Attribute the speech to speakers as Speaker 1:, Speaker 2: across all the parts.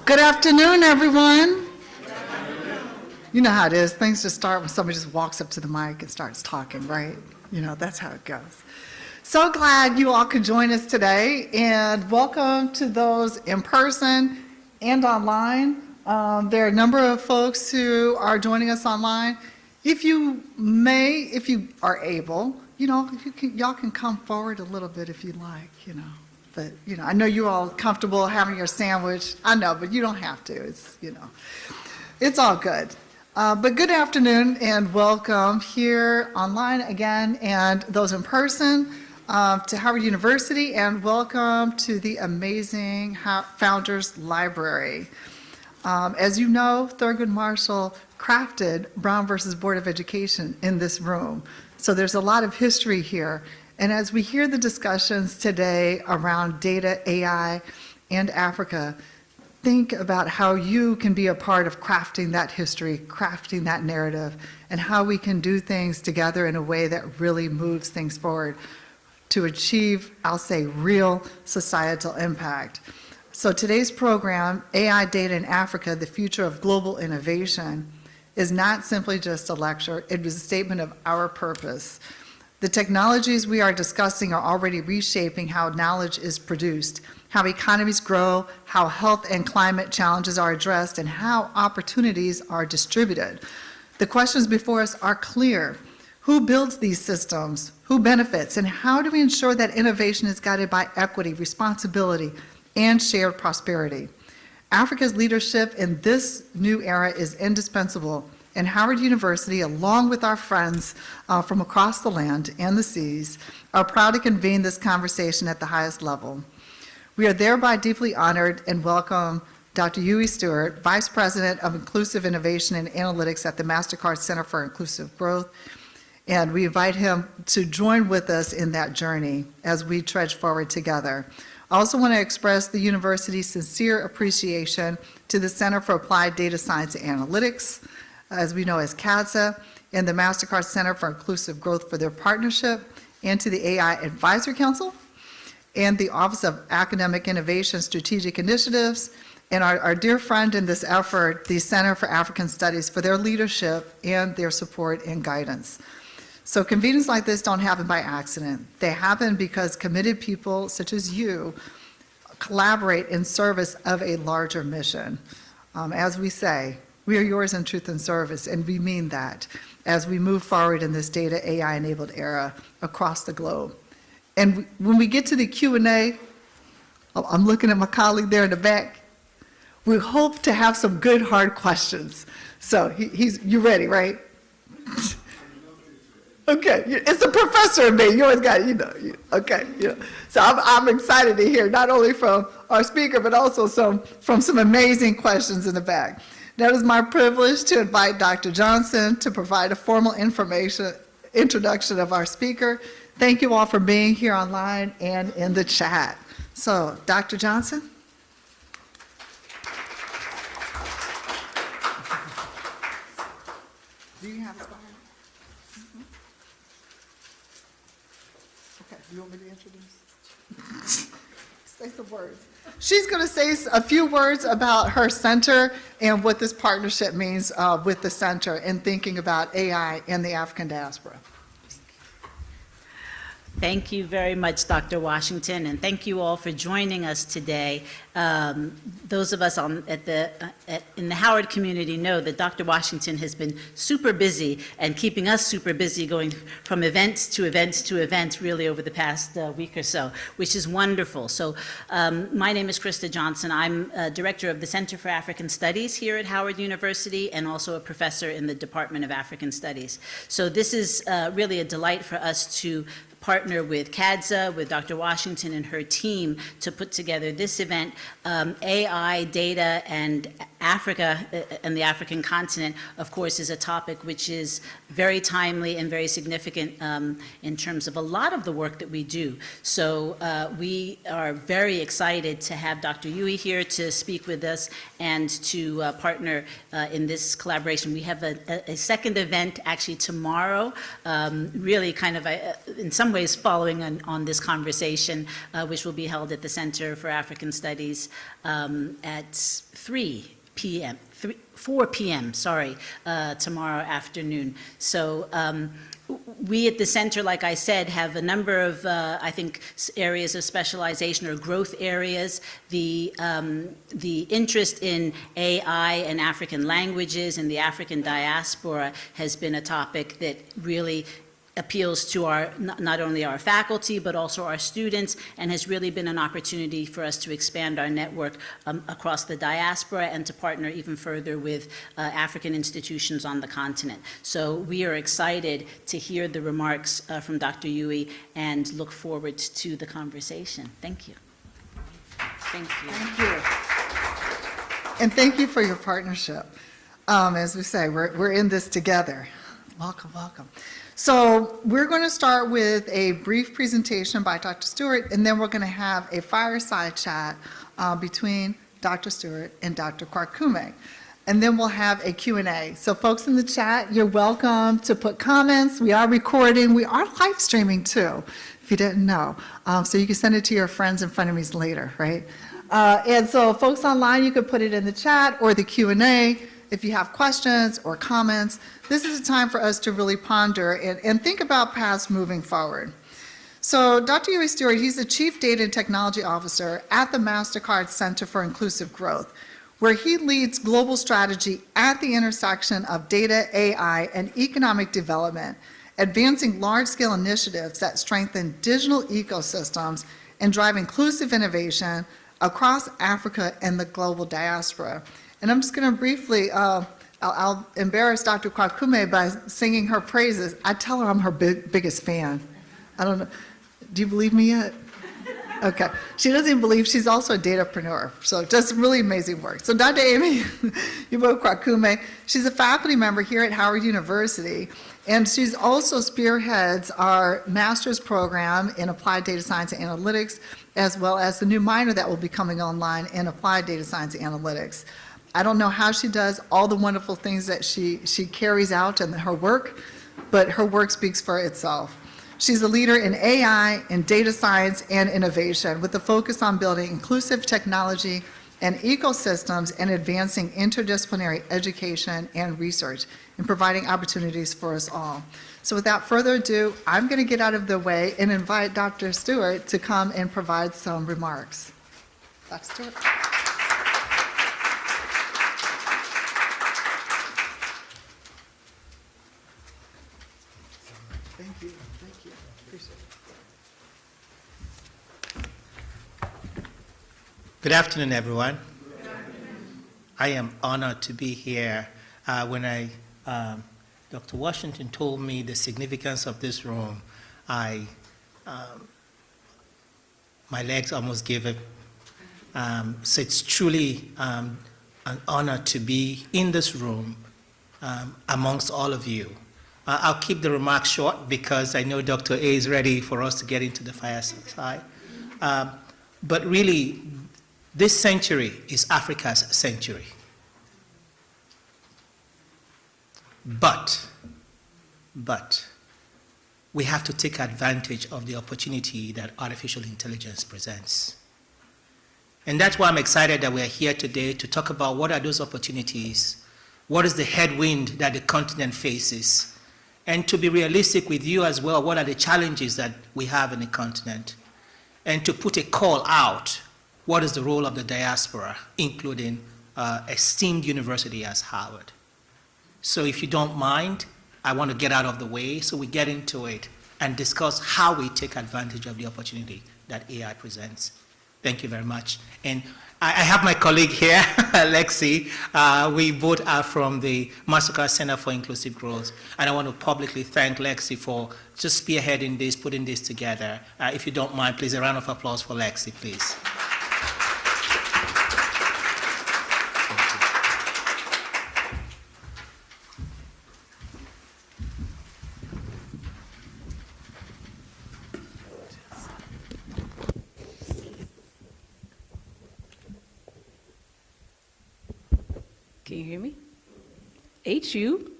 Speaker 1: Good afternoon, everyone. You know how it is. Things just start when somebody just walks up to the mic and starts talking, right? You know, that's how it goes. So glad you all could join us today, and welcome to those in person and online. There are a number of folks who are joining us online. If you are able, y'all can come forward a little bit if you like, But, I know you're all comfortable having your sandwich. I know, but you don't have to. It's all good. But good afternoon and welcome here online again, and those in person to Howard University, and welcome to the amazing Founders Library. As you know, Thurgood Marshall crafted Brown versus Board of Education in this room. So there's a lot of history here. And as we hear the discussions today around data, AI, and Africa, think about how you can be a part of crafting that history, crafting that narrative, and how we can do things together in a way that really moves things forward to achieve, I'll say, real societal impact. So today's program, AI Data in Africa, the Future of Global Innovation, is not simply just a lecture. It was a statement of our purpose. The technologies we are discussing are already reshaping how knowledge is produced, how economies grow, how health and climate challenges are addressed, and how opportunities are distributed. The questions before us are clear. Who builds these systems? Who benefits? And how do we ensure that innovation is guided by equity, responsibility, and shared prosperity? Africa's leadership in this new era is indispensable, and Howard University, along with our friends from across the land and the seas, are proud to convene this conversation at the highest level. We are thereby deeply honored and welcome Dr. Uyi Stewart, Vice President of Inclusive Innovation and Analytics at the Mastercard Center for Inclusive Growth, and we invite him to join with us in that journey as we trudge forward together. I also want to express the university's sincere appreciation to the Center for Applied Data Science and Analytics, as we know as CADSA, and the Mastercard Center for Inclusive Growth for their partnership, and to the AI Advisory Council, and the Office of Academic Innovation Strategic Initiatives, and our dear friend in this effort, the Center for African Studies, for their leadership and their support and guidance. So convenings like this don't happen by accident. They happen because committed people such as you collaborate in service of a larger mission. As we say, we are yours in truth and service, and we mean that as we move forward in this data AI-enabled era across the globe. And when we get to the Q&A, I'm looking at my colleague there in the back, we hope to have some good, hard questions. So you ready, right? Okay, it's the professor in me. You always got, okay. So I'm excited to hear not only from our speaker, but also from some amazing questions in the back. Now it is my privilege to invite Dr. Johnson to provide a formal introduction of our speaker. Thank you all for being here online and in the chat. So, Dr. Johnson. Do you have a slide? Okay, do you want me to introduce? Say some words. She's going to say a few words about her center and what this partnership means with the center in thinking about AI in the African diaspora.
Speaker 2: Thank you very much, Dr. Washington, and thank you all for joining us today. Those of us in the Howard community know that Dr. Washington has been super busy and keeping us super busy, going from events to events to events really over the past week or so, which is wonderful. So my name is Krista Johnson. I'm Director of the Center for African Studies here at Howard University and also a professor in the Department of African Studies. So this is really a delight for us to partner with CADSA, with Dr. Washington and her team to put together this event, AI, Data, and Africa and the African continent, of course, is a topic which is very timely and very significant in terms of a lot of the work that we do. So we are very excited to have Dr. Uyi here to speak with us and to partner in this collaboration. We have a second event actually tomorrow, really kind of in some ways following on this conversation, which will be held at the Center for African Studies at 4 p.m., tomorrow afternoon. So we at the center, like I said, have a number of, I think, areas of specialization or growth areas. The interest in AI and African languages and the African diaspora has been a topic that really appeals to not only our faculty, but also our students, and has really been an opportunity for us to expand our network across the diaspora and to partner even further with African institutions on the continent. So we are excited to hear the remarks from Dr. Uyi and look forward to the conversation. Thank you. Thank you.
Speaker 1: Thank you. And thank you for your partnership. As we say, we're in this together. Welcome, welcome. So we're going to start with a brief presentation by Dr. Stewart, and then we're going to have a fireside chat between Dr. Stewart and Dr. Kwakume. And then we'll have a Q&A. So folks in the chat, you're welcome to put comments. We are recording. We are live streaming too, if you didn't know. So you can send it to your friends and frenemies later, right? And so folks online, you could put it in the chat or the Q&A. If you have questions or comments, this is a time for us to really ponder and think about paths moving forward. So Dr. Uyi Stewart, he's the Chief Data and Technology Officer at the Mastercard Center for Inclusive Growth, where he leads global strategy at the intersection of data, AI, and economic development, advancing large-scale initiatives that strengthen digital ecosystems and drive inclusive innovation across Africa and the global diaspora. And I'm just going to briefly, I'll embarrass Dr. Kwakume by singing her praises. I tell her I'm her biggest fan. I don't know. Do you believe me yet? Okay. She doesn't even believe she's also a datapreneur. So does really amazing work. So Dr. Amy Kwakume, she's a faculty member here at Howard University. And she's also spearheads our master's program in applied data science and analytics, as well as the new minor that will be coming online in applied data science and analytics. I don't know how she does all the wonderful things that she carries out in her work, but her work speaks for itself. She's a leader in AI, in data science, and innovation, with a focus on building inclusive technology and ecosystems and advancing interdisciplinary education and research and providing opportunities for us all. So without further ado, I'm going to get out of the way and invite Dr. Stewart to come and provide some remarks. Dr. Stewart. Thank you. Thank you. Appreciate it.
Speaker 3: Good afternoon, everyone. Good afternoon. I am honored to be here. When Dr. Washington told me the significance of this room, my legs almost gave up. So it's truly an honor to be in this room amongst all of you. I'll keep the remarks short because I know Dr. A is ready for us to get into the fireside. But really, this century is Africa's century. But we have to take advantage of the opportunity that artificial intelligence presents. And that's why I'm excited that we're here today to talk about what are those opportunities, what is the headwind that the continent faces, and to be realistic with you as well, what are the challenges that we have in the continent, and to put a call out, what is the role of the diaspora, including esteemed university as Howard. So if you don't mind, I want to get out of the way so we get into it and discuss how we take advantage of the opportunity that AI presents. Thank you very much. And I have my colleague here, Lexi. We both are from the Mastercard Center for Inclusive Growth. And I want to publicly thank Lexi for just spearheading this, putting this together. If you don't mind, please, a round of applause for Lexi, please.
Speaker 4: Can you hear me? HU?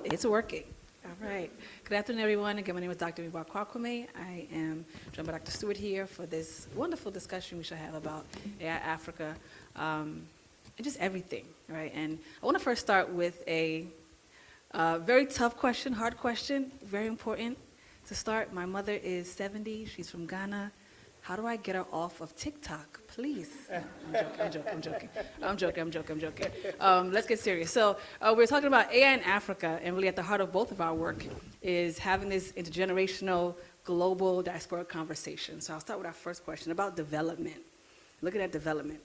Speaker 4: It's working. All right. Good afternoon, everyone. Again, my name is Dr. Miwa Kwakwame. I am joined by Dr. Stewart here for this wonderful discussion we should have about AI Africa and just everything, right? And I want to first start with a very tough question, hard question, very important to start. My mother is 70. She's from Ghana. How do I get her off of TikTok? Please. I'm joking. Let's get serious. So we're talking about AI in Africa, and really at the heart of both of our work is having this intergenerational global diaspora conversation. So I'll start with our first question about development. Looking at development.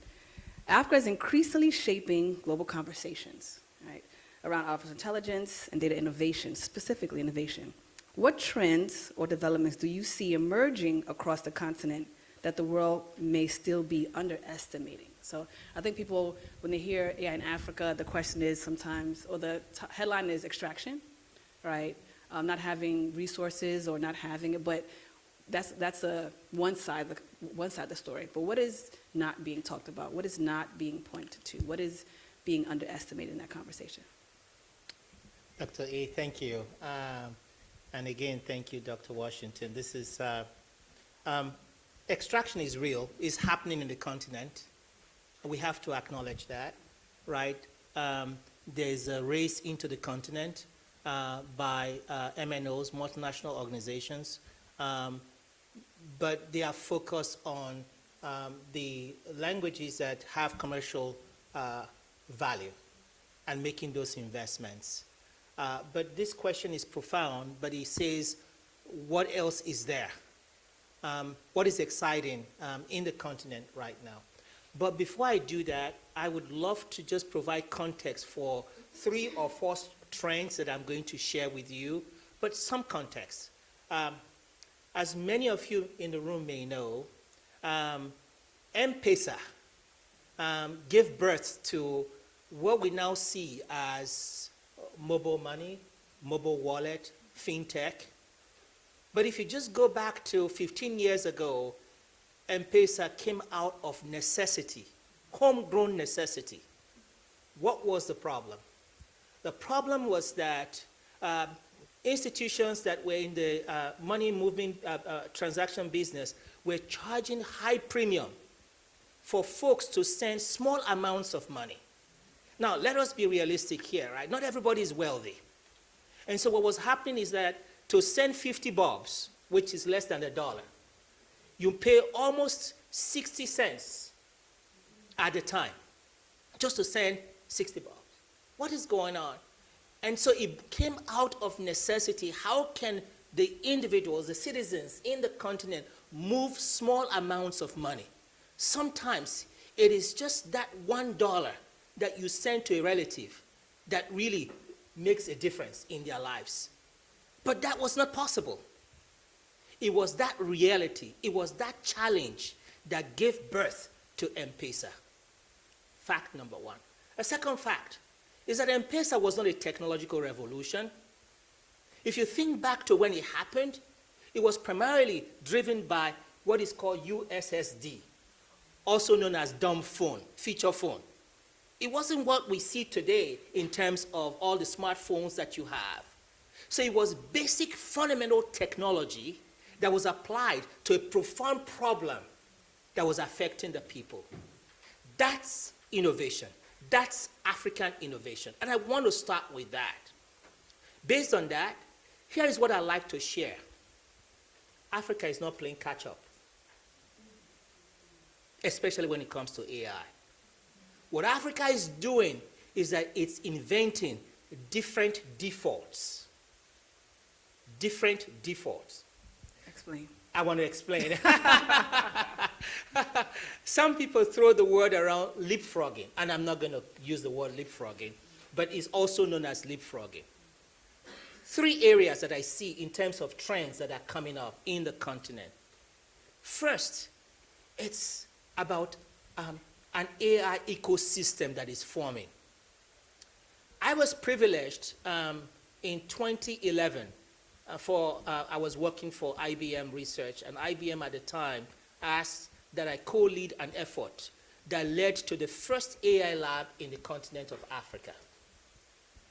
Speaker 4: Africa is increasingly shaping global conversations, right, around artificial intelligence and data innovation, specifically innovation. What trends or developments do you see emerging across the continent that the world may still be underestimating? So I think people, when they hear AI in Africa, the question is sometimes, or the headline is extraction, right? Not having resources or not having it, but that's one side of the story. But what is not being talked about? What is not being pointed to? What is being underestimated in that conversation?
Speaker 3: Dr. A, thank you. And again, thank you, Dr. Washington. This is, extraction is real, it's happening in the continent. We have to acknowledge that, right? There's a race into the continent by MNOs, multinational organizations, but they are focused on the languages that have commercial value and making those investments. But this question is profound, but it says, what else is there? What is exciting in the continent right now? But before I do that, I would love to just provide context for 3 or 4 trends that I'm going to share with you, but some context. As many of you in the room may know, M-Pesa gave birth to what we now see as mobile money, mobile wallet, fintech. But if you just go back to 15 years ago, M-Pesa came out of necessity, homegrown necessity. What was the problem? The problem was that institutions that were in the money moving transaction business were charging high premium for folks to send small amounts of money. Now, let us be realistic here, right? Not everybody is wealthy. And so what was happening is that to send 50 bobs, which is less than $1, you pay almost 60 cents at a time just to send 60 bobs. What is going on? And so it came out of necessity. How can the individuals, the citizens in the continent move small amounts of money? Sometimes it is just that $1 that you send to a relative that really makes a difference in their lives. But that was not possible. It was that reality, it was that challenge that gave birth to M-Pesa. Fact number 1. A second fact is that M-Pesa was not a technological revolution. If you think back to when it happened, it was primarily driven by what is called USSD, also known as dumb phone, feature phone. It wasn't what we see today in terms of all the smartphones that you have. So it was basic fundamental technology that was applied to a profound problem that was affecting the people. That's innovation. That's African innovation. And I want to start with that. Based on that, here is what I'd like to share. Africa is not playing catch up, especially when it comes to AI. What Africa is doing is that it's inventing different defaults. Different defaults.
Speaker 4: Explain.
Speaker 3: I want to explain. Some people throw the word around leapfrogging, and I'm not going to use the word leapfrogging, but it's also known as leapfrogging. 3 areas that I see in terms of trends that are coming up in the continent. First, it's about an AI ecosystem that is forming. I was privileged in 2011 I was working for IBM Research, and IBM at the time asked that I co-lead an effort that led to the first AI lab in the continent of Africa.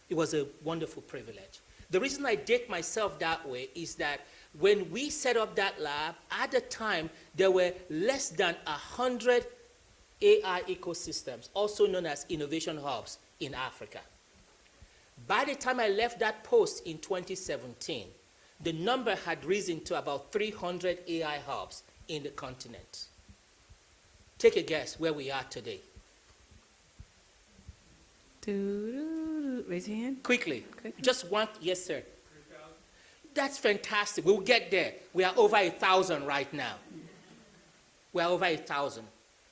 Speaker 3: It was a wonderful privilege. The reason I date myself that way is that when we set up that lab, at the time, there were less than 100 AI ecosystems, also known as innovation hubs, in Africa. By the time I left that post in 2017, the number had risen to about 300 AI hubs in the continent. Take a guess where we are today.
Speaker 4: Raise your hand.
Speaker 3: Quickly.
Speaker 4: Quickly.
Speaker 3: Just one. Yes, sir. That's fantastic. We'll get there. We are over 1,000 right now. We are over 1,000.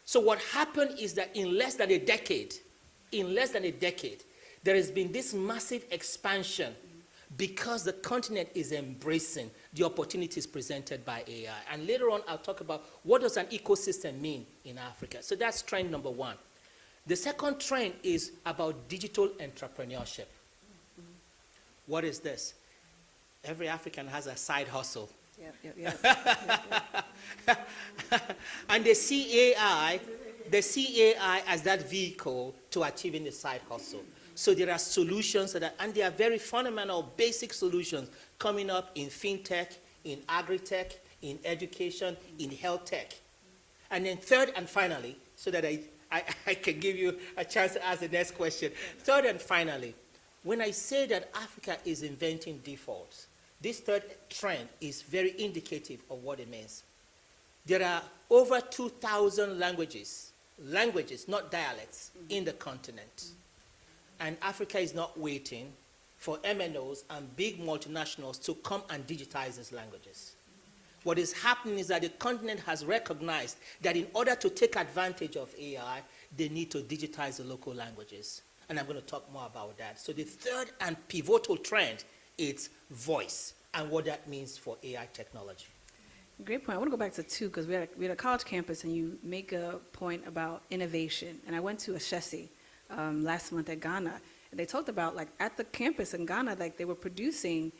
Speaker 3: So what happened is that in less than a decade, there has been this massive expansion because the continent is embracing the opportunities presented by AI. And later on, I'll talk about what does an ecosystem mean in Africa. So that's trend number one. The second trend is about digital entrepreneurship. What is this? Every African has a side hustle.
Speaker 4: Yep.
Speaker 3: And they see AI as that vehicle to achieving the side hustle. So there are solutions, and they are very fundamental, basic solutions coming up in fintech, in agri-tech, in education, in health tech. And then third and finally, so that I can give you a chance to ask the next question. Third and finally, when I say that Africa is inventing defaults, this third trend is very indicative of what it means. There are over 2,000 languages, not dialects, in the continent. And Africa is not waiting for MNOs and big multinationals to come and digitize these languages. What is happening is that the continent has recognized that in order to take advantage of AI, they need to digitize the local languages. And I'm going to talk more about that. So the third and pivotal trend is voice and what that means for AI technology.
Speaker 4: Great point. I want to go back to two because we're at a college campus and you make a point about innovation. And I went to Ashesi last month at Ghana, and they talked about like at the campus in Ghana, like they were producing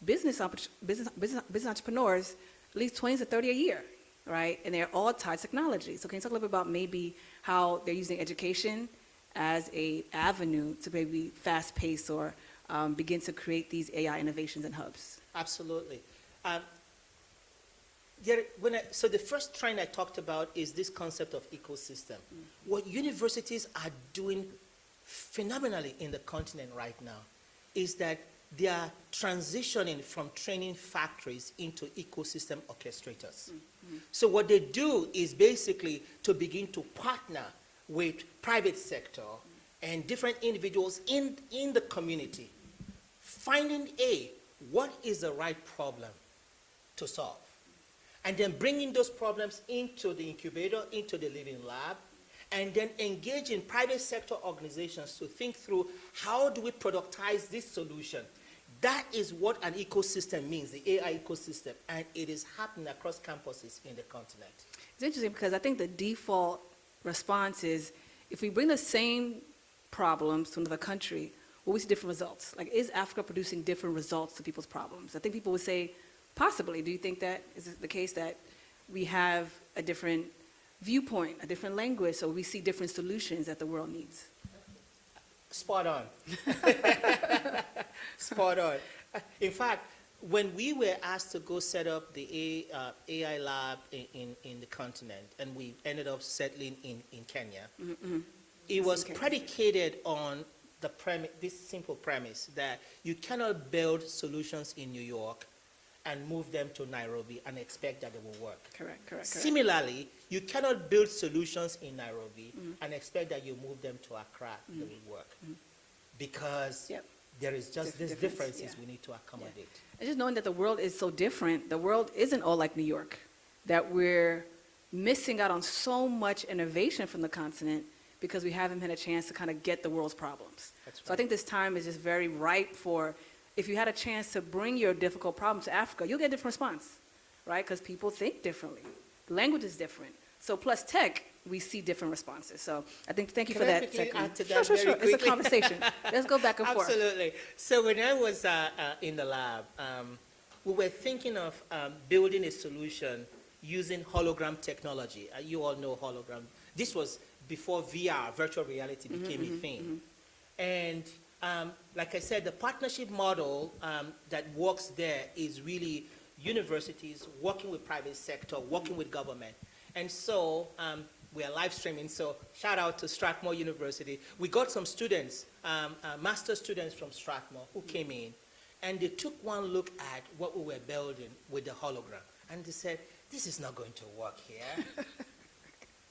Speaker 4: business entrepreneurs at least 20 to 30 a year, right? And they're all tied to technology. So can you talk a little bit about maybe how they're using education as a avenue to maybe fast pace or begin to create these AI innovations and hubs?
Speaker 3: Absolutely. So the first trend I talked about is this concept of ecosystem. What universities are doing phenomenally in the continent right now is that they are transitioning from training factories into ecosystem orchestrators. So what they do is basically to begin to partner with private sector and different individuals in the community, finding what is the right problem to solve, and then bringing those problems into the incubator, into the living lab, and then engaging private sector organizations to think through how do we productize this solution. That is what an ecosystem means, the AI ecosystem, and it is happening across campuses in the continent.
Speaker 4: It's interesting because I think the default response is if we bring the same problems to another country, will we see different results? Like, is Africa producing different results to people's problems? I think people would say, possibly. Do you think that is it the case that we have a different viewpoint, a different language, so we see different solutions that the world needs?
Speaker 3: Spot on. Spot on. In fact, when we were asked to go set up the AI lab in the continent, and we ended up settling in Kenya, it was predicated on this simple premise that you cannot build solutions in New York and move them to Nairobi and expect that they will work.
Speaker 4: Correct.
Speaker 3: Similarly, you cannot build solutions in Nairobi and expect that you move them to Accra, they will work. Because there is just these differences we need to accommodate.
Speaker 4: And just knowing that the world is so different, the world isn't all like New York, that we're missing out on so much innovation from the continent because we haven't had a chance to kind of get the world's problems.
Speaker 3: That's right.
Speaker 4: So I think this time is just very ripe for, if you had a chance to bring your difficult problems to Africa, you'll get a different response, right? Because people think differently. The language is different. So plus tech, we see different responses. So I think, thank you for that.
Speaker 3: Add to that
Speaker 4: Sure.
Speaker 3: very
Speaker 4: It's a
Speaker 3: quickly?
Speaker 4: conversation. Let's go back and forth.
Speaker 3: Absolutely. So when I was in the lab, we were thinking of building a solution using hologram technology. You all know hologram. This was before VR, virtual reality, became a thing. And like I said, the partnership model that works there is really universities working with private sector, working with government. And so we are live streaming, so shout out to Strathmore University. We got some students, master students from Strathmore who came in, and they took one look at what we were building with the hologram. And they said, this is not going to work here.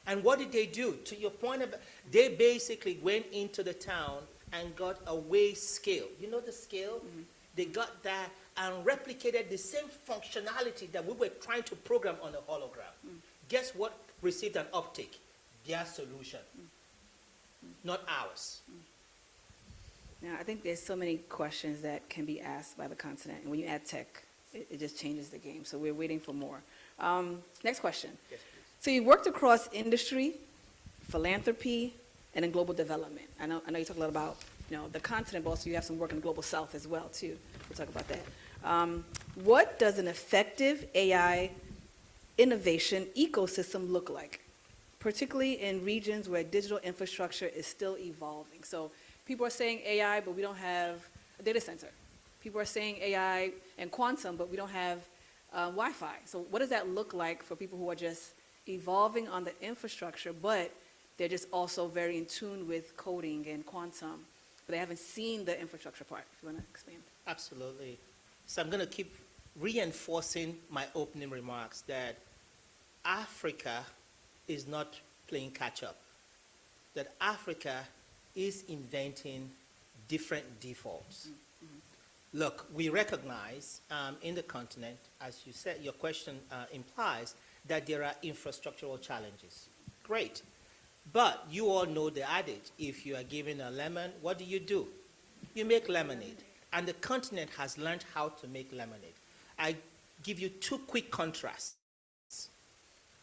Speaker 3: And what did they do? To your point, they basically went into the town and got a weigh scale. You know the scale? They got that and replicated the same functionality that we were trying to program on a hologram. Guess what received an uptake? Their solution, not ours.
Speaker 4: Now, I think there's so many questions that can be asked by the continent, and when you add tech, it just changes the game. So we're waiting for more. Next question.
Speaker 3: Yes, please.
Speaker 4: So you worked across industry, philanthropy, and in global development. I know you talk a lot about the continent, but also you have some work in the global south as well too. We'll talk about that. What does an effective AI innovation ecosystem look like, particularly in regions where digital infrastructure is still evolving? So people are saying AI, but we don't have a data center. People are saying AI and quantum, but we don't have Wi-Fi. So what does that look like for people who are just evolving on the infrastructure, but they're just also very in tune with coding and quantum, but they haven't seen the infrastructure part? If you want to expand.
Speaker 3: Absolutely. So I'm going to keep reinforcing my opening remarks that Africa is not playing catch up, that Africa is inventing different defaults. Look, we recognize in the continent, as you said, your question implies, that there are infrastructural challenges. Great. But you all know the adage, if you are given a lemon, what do? You make lemonade. And the continent has learned how to make lemonade. I give you two quick contrasts.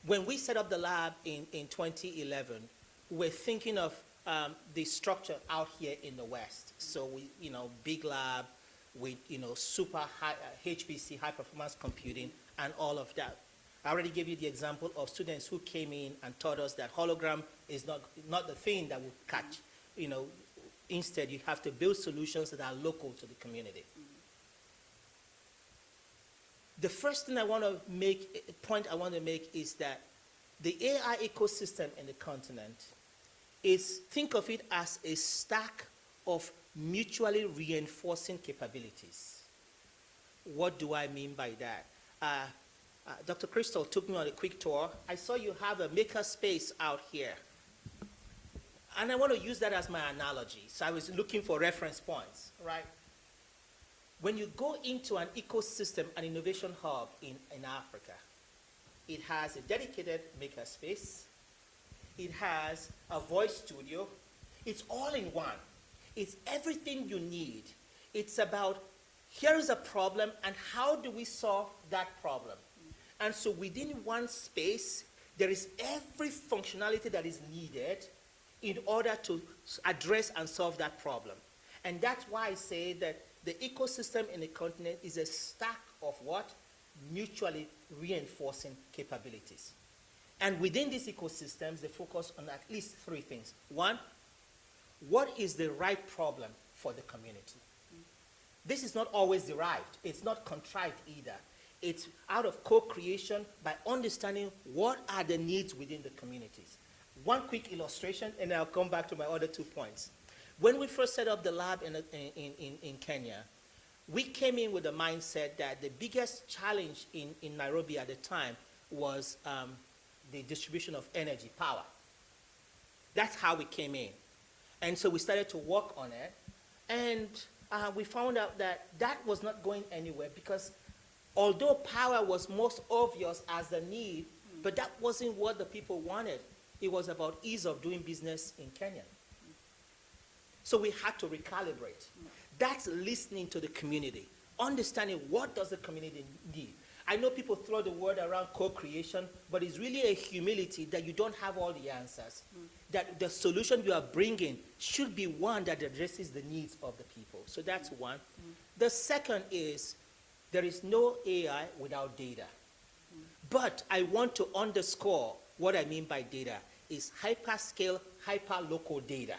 Speaker 3: When we set up the lab in 2011, we were thinking of the structure out here in the West. So we, big lab with, super high HPC, high performance computing, and all of that. I already gave you the example of students who came in and taught us that hologram is not the thing that will catch. Instead, you have to build solutions that are local to the community. The first thing I want to make is that the AI ecosystem in the continent think of it as a stack of mutually reinforcing capabilities. What do I mean by that? Dr. Crystal took me on a quick tour. I saw you have a maker space out here. And I want to use that as my analogy. So I was looking for reference points, right? When you go into an ecosystem, an innovation hub in Africa, it has a dedicated maker space. It has a voice studio. It's all in one. It's everything you need. It's about, here is a problem, and how do we solve that problem? And so within one space, there is every functionality that is needed in order to address and solve that problem. And that's why I say that the ecosystem in the continent is a stack of what? Mutually reinforcing capabilities. And within these ecosystems, they focus on at least three things. One, what is the right problem for the community? This is not always derived. It's not contrived either. It's out of co-creation by understanding what are the needs within the communities. One quick illustration, and I'll come back to my other 2 points. When we first set up the lab in Kenya, we came in with the mindset that the biggest challenge in Nairobi at the time was the distribution of energy, power. That's how we came in. And so we started to work on it, and we found out that that was not going anywhere because although power was most obvious as the need, but that wasn't what the people wanted. It was about ease of doing business in Kenya. So we had to recalibrate. That's listening to the community, understanding what does the community need. I know people throw the word around co-creation, but it's really a humility that you don't have all the answers. That the solution you are bringing should be one that addresses the needs of the people. So that's one. The second is there is no AI without data. But I want to underscore what I mean by data. is hyperscale, hyperlocal data.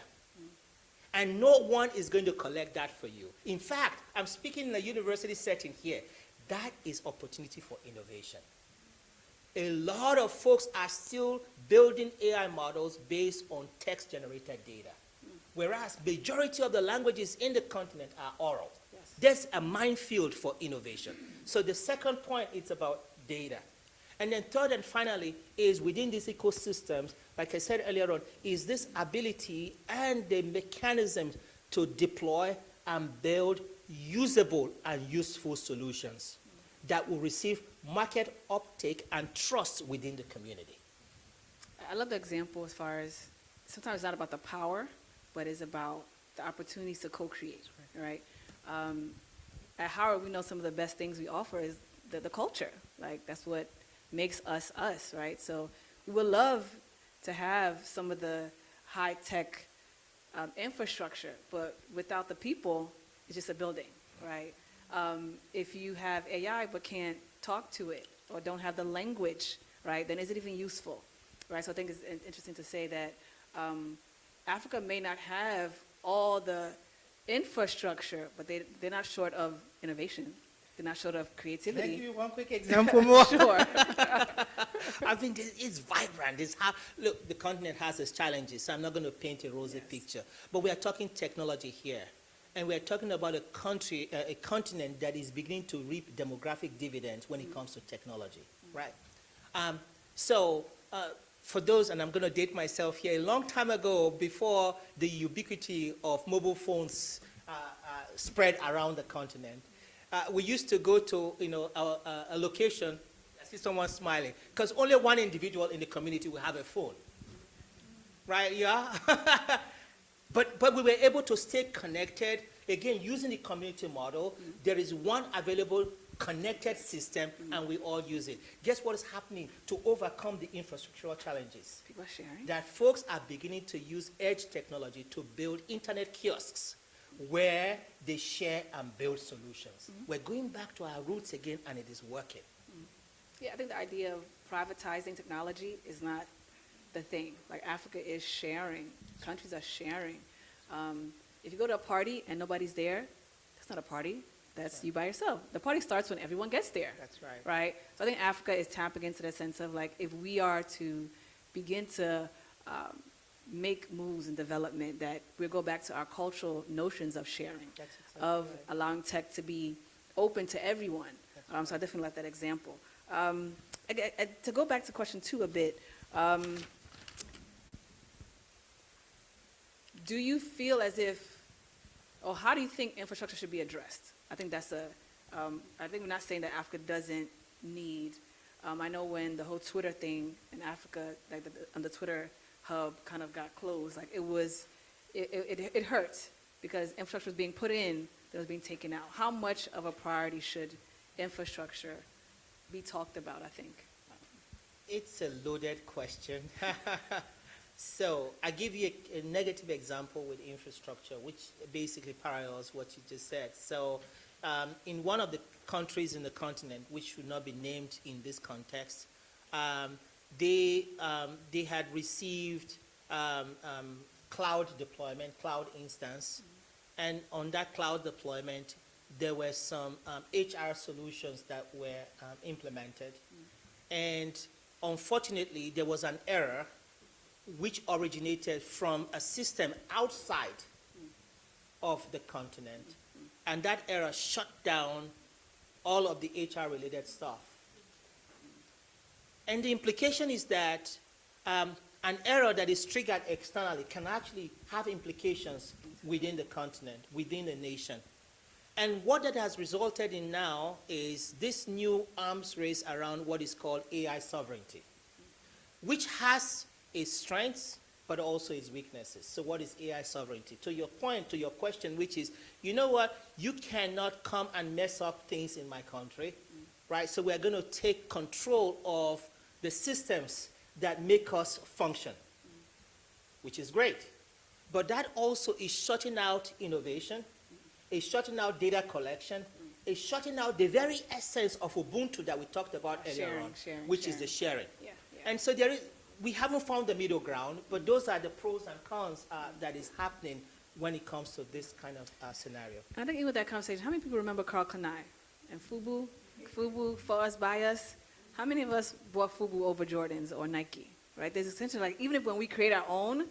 Speaker 3: And no one is going to collect that for you. In fact, I'm speaking in a university setting here. That is opportunity for innovation. A lot of folks are still building AI models based on text-generated data, whereas majority of the languages in the continent are oral.
Speaker 4: Yes.
Speaker 3: There's a minefield for innovation. So the second point is about data. And then third and finally is within these ecosystems, like I said earlier on, is this ability and the mechanisms to deploy and build usable and useful solutions that will receive market uptake and trust within the community.
Speaker 4: I love the example as far as sometimes it's not about the power, but it's about the opportunities to co-create, right? At Howard, we know some of the best things we offer is the culture. Like, that's what makes us us, right? So we would love to have some of the high-tech infrastructure, but without the people, it's just a building, right? If you have AI but can't talk to it or don't have the language, right, then is it even useful, right? So I think it's interesting to say that Africa may not have all the infrastructure, but they're not short of innovation. They're not short of creativity.
Speaker 3: Can I give you one quick example more?
Speaker 4: Sure.
Speaker 3: I mean, it's vibrant. It's how, look, the continent has its challenges, so I'm not going to paint a rosy picture. But we are talking technology here. And we are talking about a country, a continent that is beginning to reap demographic dividends when it comes to technology, right? For those, and I'm going to date myself here, a long time ago, before the ubiquity of mobile phones spread around the continent, we used to go to, a location. I see someone smiling, because only one individual in the community will have a phone, right? Yeah. But we were able to stay connected, again, using the community model. There is one available connected system, and we all use it. Guess what is happening to overcome the infrastructural challenges?
Speaker 4: People are sharing.
Speaker 3: That folks are beginning to use edge technology to build internet kiosks where they share and build solutions. We're going back to our roots again, and it is working.
Speaker 4: Yeah, I think the idea of privatizing technology is not the thing. Like, Africa is sharing. Countries are sharing. If you go to a party and nobody's there, that's not a party. That's you by yourself. The party starts when everyone gets there.
Speaker 3: That's right.
Speaker 4: Right? So I think Africa is tapping into the sense of, like, if we are to begin to make moves in development, that we'll go back to our cultural notions of sharing,
Speaker 3: That's exactly
Speaker 4: of
Speaker 3: right.
Speaker 4: allowing tech to be open to everyone. So I definitely like that example. To go back to question 2 a bit, do you feel as if, or how do you think infrastructure should be addressed? I think that's I think we're not saying that Africa doesn't need, I know when the whole Twitter thing in Africa, like the Twitter hub kind of got closed, like it hurt because infrastructure was being put in, that was being taken out. How much of a priority should infrastructure be talked about, I think?
Speaker 3: It's a loaded question. So I give you a negative example with infrastructure, which basically parallels what you just said. So in one of the countries in the continent, which should not be named in this context, they had received cloud deployment, cloud instance, and on that cloud deployment, there were some HR solutions that were implemented. And unfortunately, there was an error which originated from a system outside of the continent. And that error shut down all of the HR-related stuff. And the implication is that an error that is triggered externally can actually have implications within the continent, within the nation. And what that has resulted in now is this new arms race around what is called AI sovereignty, which has its strengths, but also its weaknesses. So what is AI sovereignty? To your point, to your question, which is, you know what, you cannot come and mess up things in my country, right? So we're going to take control of the systems that make us function, which is great. But that also is shutting out innovation, is shutting out data collection, is shutting out the very essence of Ubuntu that we talked about earlier on, which is the sharing.
Speaker 4: Yeah.
Speaker 3: And so there is, we haven't found the middle ground, but those are the pros and cons that is happening when it comes to this kind of scenario.
Speaker 4: I think even with that conversation, how many people remember Carl Kanai and FUBU? FUBU, for us, by us. How many of us bought FUBU over Jordans or Nike, right? There's essentially, like, even if when we create our own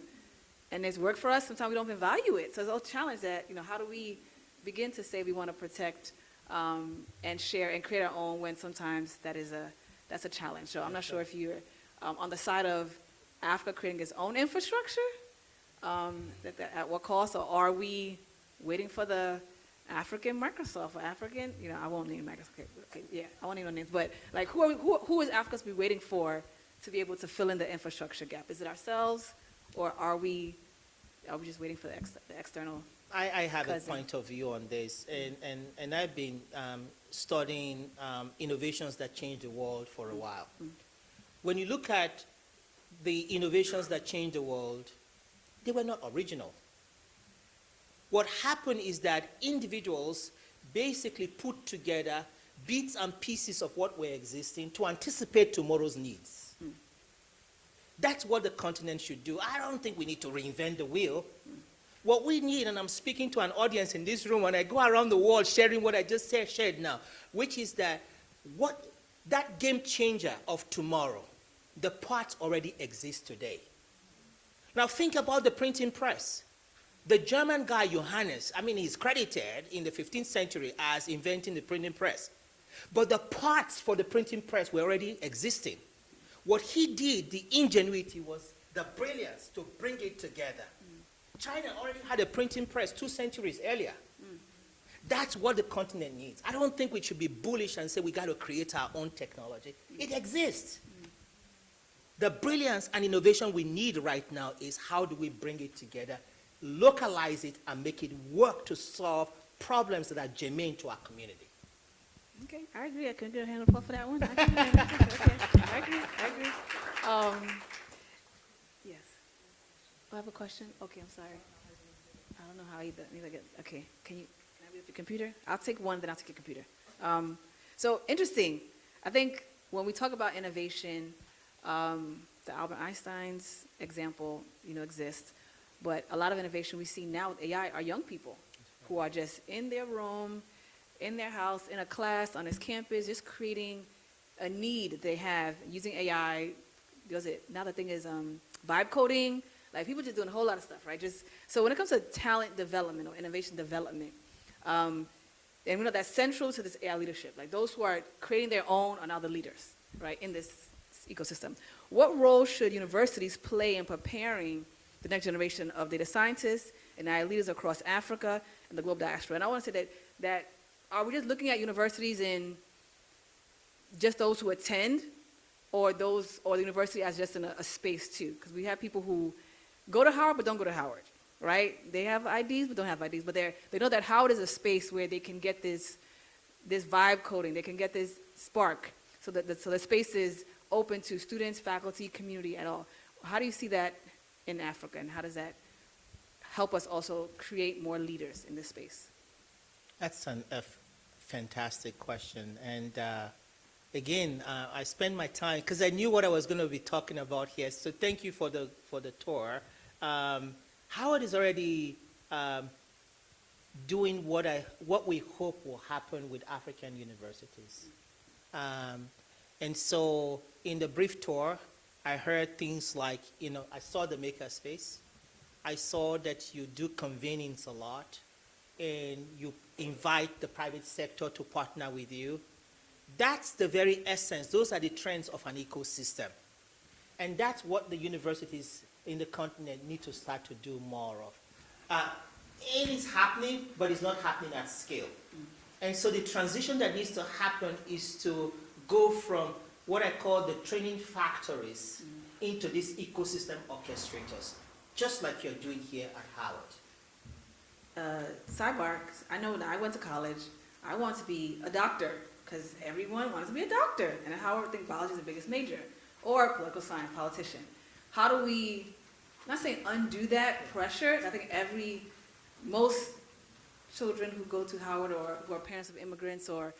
Speaker 4: and it's work for us, sometimes we don't even value it. So it's a challenge that, how do we begin to say we want to protect and share and create our own when sometimes that's a challenge. So I'm not sure if you're on the side of Africa creating its own infrastructure, at what cost, or are we waiting for the African Microsoft or African, I won't name Microsoft, okay, yeah, I won't name no names, but like who is Africa be waiting for to be able to fill in the infrastructure gap? Is it ourselves, or are we just waiting for the external?
Speaker 3: I have
Speaker 4: cousin?
Speaker 3: a point of view on this, and I've been studying innovations that change the world for a while. When you look at the innovations that change the world, they were not original. What happened is that individuals basically put together bits and pieces of what were existing to anticipate tomorrow's needs. That's what the continent should do. I don't think we need to reinvent the wheel. What we need, and I'm speaking to an audience in this room, and I go around the world sharing what I just shared now, which is that that game changer of tomorrow, the parts already exist today. Now think about the printing press. The German guy, Johannes, he's credited in the 15th century as inventing the printing press. But the parts for the printing press were already existing. What he did, the ingenuity, was the brilliance to bring it together. China already had a printing press 2 centuries earlier. That's what the continent needs. I don't think we should be bullish and say we got to create our own technology. It exists. The brilliance and innovation we need right now is how do we bring it together, localize it, and make it work to solve problems that are germane to our community.
Speaker 4: Okay, I agree. I couldn't get a hand up for that one. I agree. Yes. I have a question. Okay, I'm sorry. I don't know how either. Okay, can I be with your computer? I'll take one, then I'll take your computer. So interesting. I think when we talk about innovation, the Albert Einstein's example, exists, but a lot of innovation we see now with AI are young people who are just in their room, in their house, in a class, on this campus, just creating a need that they have using AI. Now the thing is vibe coding. Like people just doing a whole lot of stuff, right? So when it comes to talent development or innovation development, and we know that's central to this AI leadership. Like those who are creating their own are now the leaders, right, in this ecosystem. What role should universities play in preparing the next generation of data scientists and AI leaders across Africa and the global diaspora? And I want to say that are we just looking at universities in just those who attend, or the university as just in a space too? Because we have people who go to Howard but don't go to Howard, right? They have IDs but don't have IDs, but they know that Howard is a space where they can get this vibe coding, they can get this spark, so the space is open to students, faculty, community at all. How do you see that in Africa, and how does that help us also create more leaders in this space?
Speaker 3: That's a fantastic question. And again, I spent my time, because I knew what I was going to be talking about here, so thank you for the tour. Howard is already doing what we hope will happen with African universities. And so in the brief tour, I heard things like, I saw the makerspace. I saw that you do convenings a lot, and you invite the private sector to partner with you. That's the very essence. Those are the trends of an ecosystem. And that's what the universities in the continent need to start to do more of. It is happening, but it's not happening at scale. And so the transition that needs to happen is to go from what I call the training factories into these ecosystem orchestrators, just like you're doing here at Howard.
Speaker 4: Sidebar, I know when I went to college, I wanted to be a doctor because everyone wants to be a doctor. And at Howard, I think biology is the biggest major, or political science, politician. How do we, I'm not saying undo that pressure. I think most children who go to Howard or who are parents of immigrants or,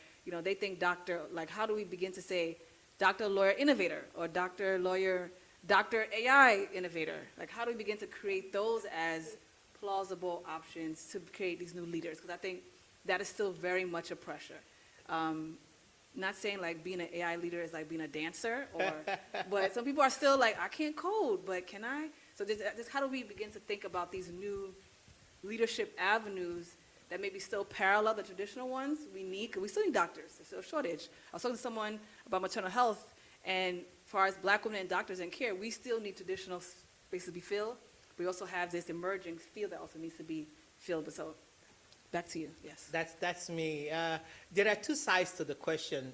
Speaker 4: they think doctor, like how do we begin to say doctor, lawyer, innovator, or doctor, lawyer, Dr. AI innovator. Like, how do we begin to create those as plausible options to create these new leaders? Because I think that is still very much a pressure. Not saying like being an AI leader is like being a dancer, but some people are still like, I can't code, but can I? So just how do we begin to think about these new leadership avenues that maybe still parallel the traditional ones we need? Because we still need doctors. There's still a shortage. I was talking to someone about maternal health, and as far as Black women and doctors in care, we still need traditional spaces to be filled. We also have this emerging field that also needs to be filled. But so, back to you. Yes.
Speaker 3: That's me. There are two sides to the question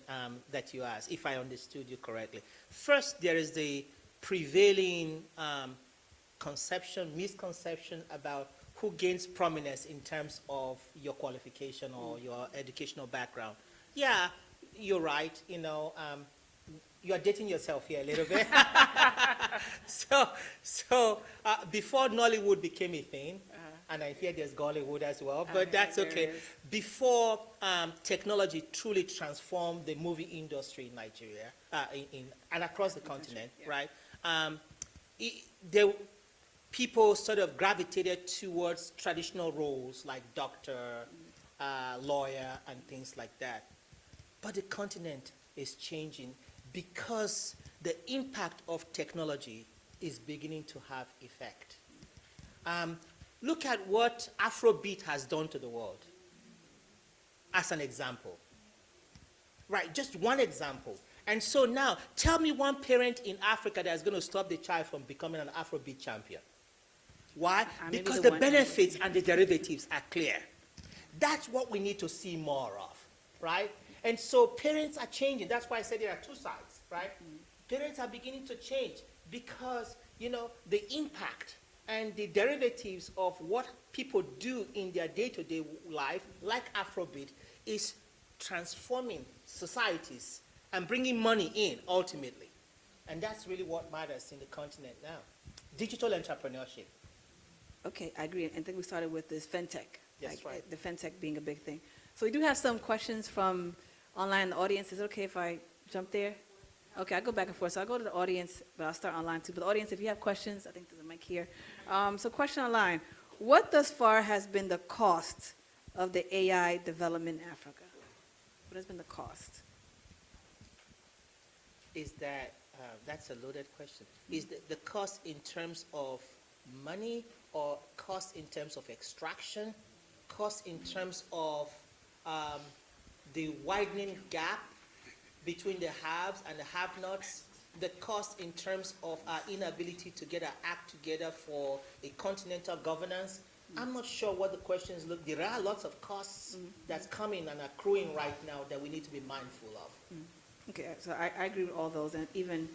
Speaker 3: that you asked, if I understood you correctly. First, there is the prevailing misconception about who gains prominence in terms of your qualification or your educational background. Yeah, you're right. You're dating yourself here a little bit. So before Nollywood became a thing, and I hear there's Gollywood as well, but that's okay. Before technology truly transformed the movie industry in Nigeria and across the continent, right? People sort of gravitated towards traditional roles like doctor, lawyer, and things like that. But the continent is changing because the impact of technology is beginning to have effect. Look at what Afrobeat has done to the world, as an example. Right, just one example. And so now, tell me one parent in Africa that's going to stop the child from becoming an Afrobeat champion. Why? Because the benefits and the derivatives are clear. That's what we need to see more of, right? And so parents are changing. That's why I said there are two sides, right? Parents are beginning to change because, the impact and the derivatives of what people do in their day-to-day life, like Afrobeat, is transforming societies and bringing money in, ultimately. And that's really what matters in the continent now. Digital entrepreneurship.
Speaker 4: Okay, I agree. And I think we started with this fintech.
Speaker 3: That's right.
Speaker 4: The fintech being a big thing. So we do have some questions from online in the audience. Is it okay if I jump there? Okay, I go back and forth. So I'll go to the audience, but I'll start online too. But the audience, if you have questions, I think there's a mic here. So question online. What thus far has been the cost of the AI development in Africa? What has been the cost?
Speaker 3: Is that, that's a loaded question. Is the cost in terms of money or cost in terms of extraction, cost in terms of the widening gap between the haves and the have-nots, the cost in terms of our inability to get our act together for a continental governance? I'm not sure what the questions look. There are lots of costs that's coming and accruing right now that we need to be mindful of.
Speaker 4: Okay, so I agree with all those, and even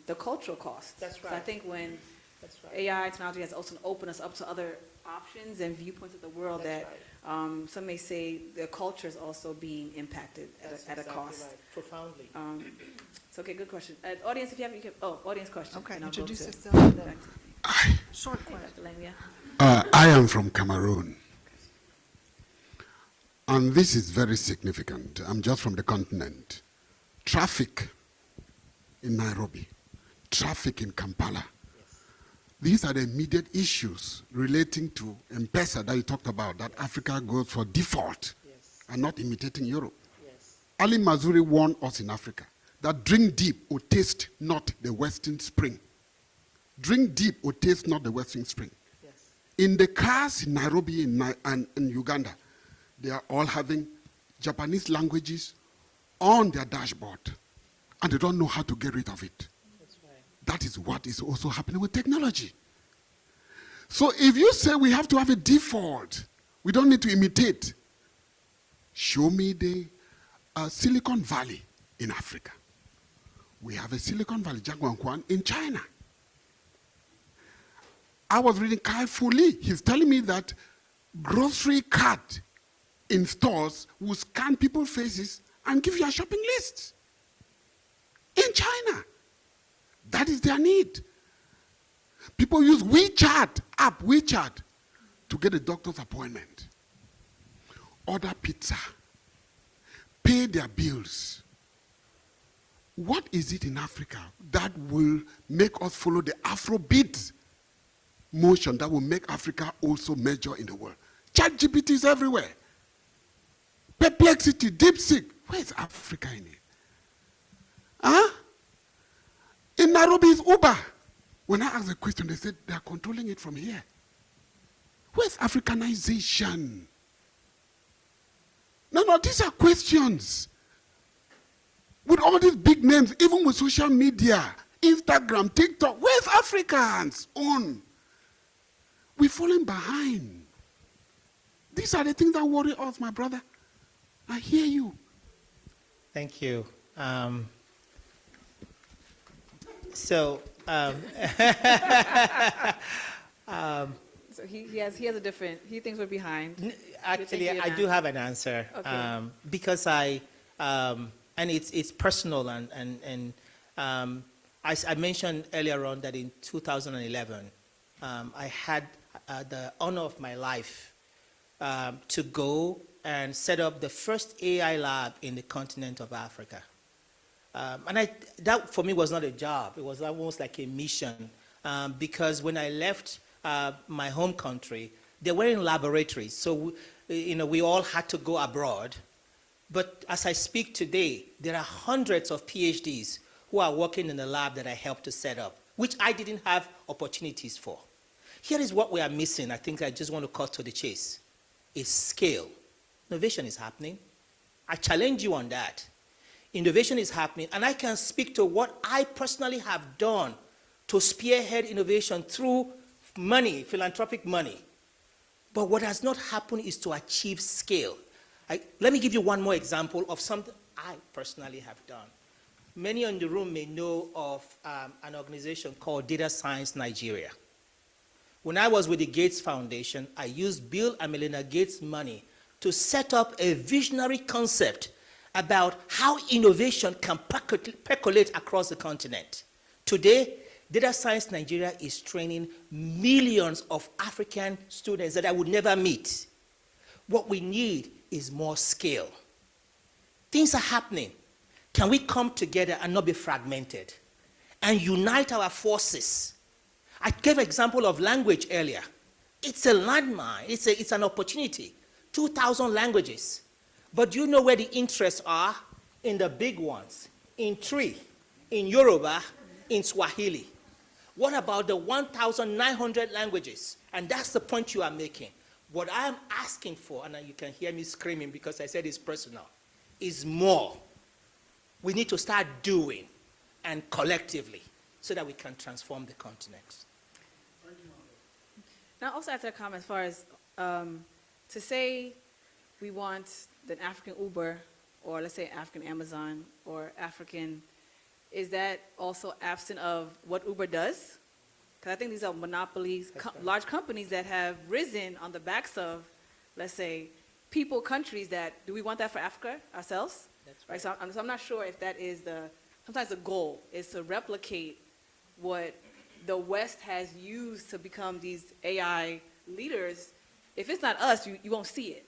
Speaker 4: the cultural costs.
Speaker 3: That's right.
Speaker 4: So I think when
Speaker 3: That's right.
Speaker 4: AI technology has also opened us up to other options and viewpoints of the world
Speaker 3: That's
Speaker 4: that some may say the culture is also being impacted
Speaker 3: That's
Speaker 4: at a
Speaker 3: exactly
Speaker 4: cost.
Speaker 3: right. Profoundly.
Speaker 4: So, okay, good question. Audience, if you have, audience question.
Speaker 1: Okay,
Speaker 4: and I'll go
Speaker 1: introduce
Speaker 4: to-
Speaker 1: yourself.
Speaker 4: back to
Speaker 1: Short question.
Speaker 4: Dr. Lamia.
Speaker 5: I am from Cameroon. And this is very significant. I'm just from the continent. Traffic in Nairobi, traffic in Kampala. These are the immediate issues relating to M-Pesa that you talked about, that Africa goes for default and not imitating Europe.
Speaker 3: Yes.
Speaker 5: Ali Mazuri warned us in Africa that drink deep or taste not the Western Spring. Drink deep or taste not the Western Spring.
Speaker 3: Yes.
Speaker 5: In the cars in Nairobi and in Uganda, they are all having Japanese languages on their dashboard, and they don't know how to get rid of it.
Speaker 3: That's right.
Speaker 5: That is what is also happening with technology. So if you say we have to have a default, we don't need to imitate, show me the Silicon Valley in Africa. We have a Silicon Valley, Jiangguangguan, in China. I was reading Kai Fu Lee. He's telling me that grocery cart in stores will scan people's faces and give you a shopping list. In China. That is their need. People use WeChat to get a doctor's appointment, order pizza, pay their bills, what is it in Africa that will make us follow the Afrobeat motion that will make Africa also major in the world? ChatGPT is everywhere. Perplexity, DeepSeek. Where's Africa in it? Huh? In Nairobi is Uber. When I asked the question, they said they are controlling it from here. Where's Africanization? No, these are questions. With all these big names, even with social media, Instagram, TikTok, where's Africans on? We're falling behind. These are the things that worry us, my brother. I hear you.
Speaker 3: Thank you. So
Speaker 4: he has a different, he thinks we're behind.
Speaker 3: actually,
Speaker 4: you're
Speaker 3: I
Speaker 4: not?
Speaker 3: do have an answer.
Speaker 4: Okay.
Speaker 3: Because and it's personal, and I mentioned earlier on that in 2011, I had the honor of my life to go and set up the first AI lab in the continent of Africa. And that for me was not a job, it was almost like a mission, because when I left my home country, they were in laboratories, so we all had to go abroad. But as I speak today, there are hundreds of PhDs who are working in the lab that I helped to set up, which I didn't have opportunities for. Here is what we are missing. I think I just want to cut to the chase. Is scale. Innovation is happening. I challenge you on that. Innovation is happening, and I can speak to what I personally have done to spearhead innovation through money, philanthropic money. But what has not happened is to achieve scale. Let me give you one more example of something I personally have done. Many in the room may know of an organization called Data Science Nigeria. When I was with the Gates Foundation, I used Bill and Melinda Gates' money to set up a visionary concept about how innovation can percolate across the continent. Today, Data Science Nigeria is training millions of African students that I would never meet. What we need is more scale. Things are happening. Can we come together and not be fragmented and unite our forces? I gave an example of language earlier. It's a landmine. It's an opportunity. 2,000 languages. But do you know where the interests are? In the big ones. In Twi, in Yoruba, in Swahili. What about the 1,900 languages? And that's the point you are making. What I'm asking for, and you can hear me screaming because I said it's personal, is more. We need to start doing and collectively so that we can transform the continent.
Speaker 4: Now, also after a comment as far as to say we want the African Uber, or let's say African Amazon, or African, is that also absent of what Uber does? Because I think these are monopolies, large companies that have risen on the backs of, let's say, people, countries that, do we want that for Africa ourselves?
Speaker 3: That's
Speaker 4: right. So I'm not sure if that is sometimes the goal is to replicate what the West has used to become these AI leaders. If it's not us, you won't see it.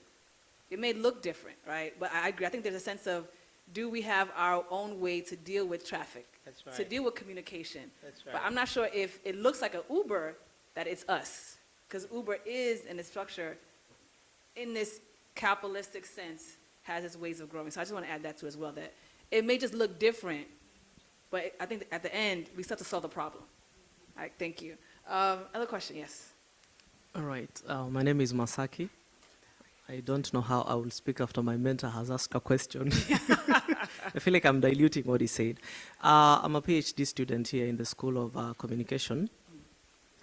Speaker 4: It may look different, right? But I agree. I think there's a sense of, do we have our own way to deal with traffic?
Speaker 3: That's right.
Speaker 4: To deal with communication?
Speaker 3: That's right.
Speaker 4: But I'm not sure if it looks like an Uber, that it's us. Because Uber is, in its structure, in this capitalistic sense, has its ways of growing. So I just want to add that too as well, that it may just look different, but I think at the end, we still have to solve the problem. All right, thank you. Other question, yes.
Speaker 6: All right, my name is Masaki. I don't know how I will speak after my mentor has asked a question. I feel like I'm diluting what he said. I'm a PhD student here in the School of Communication,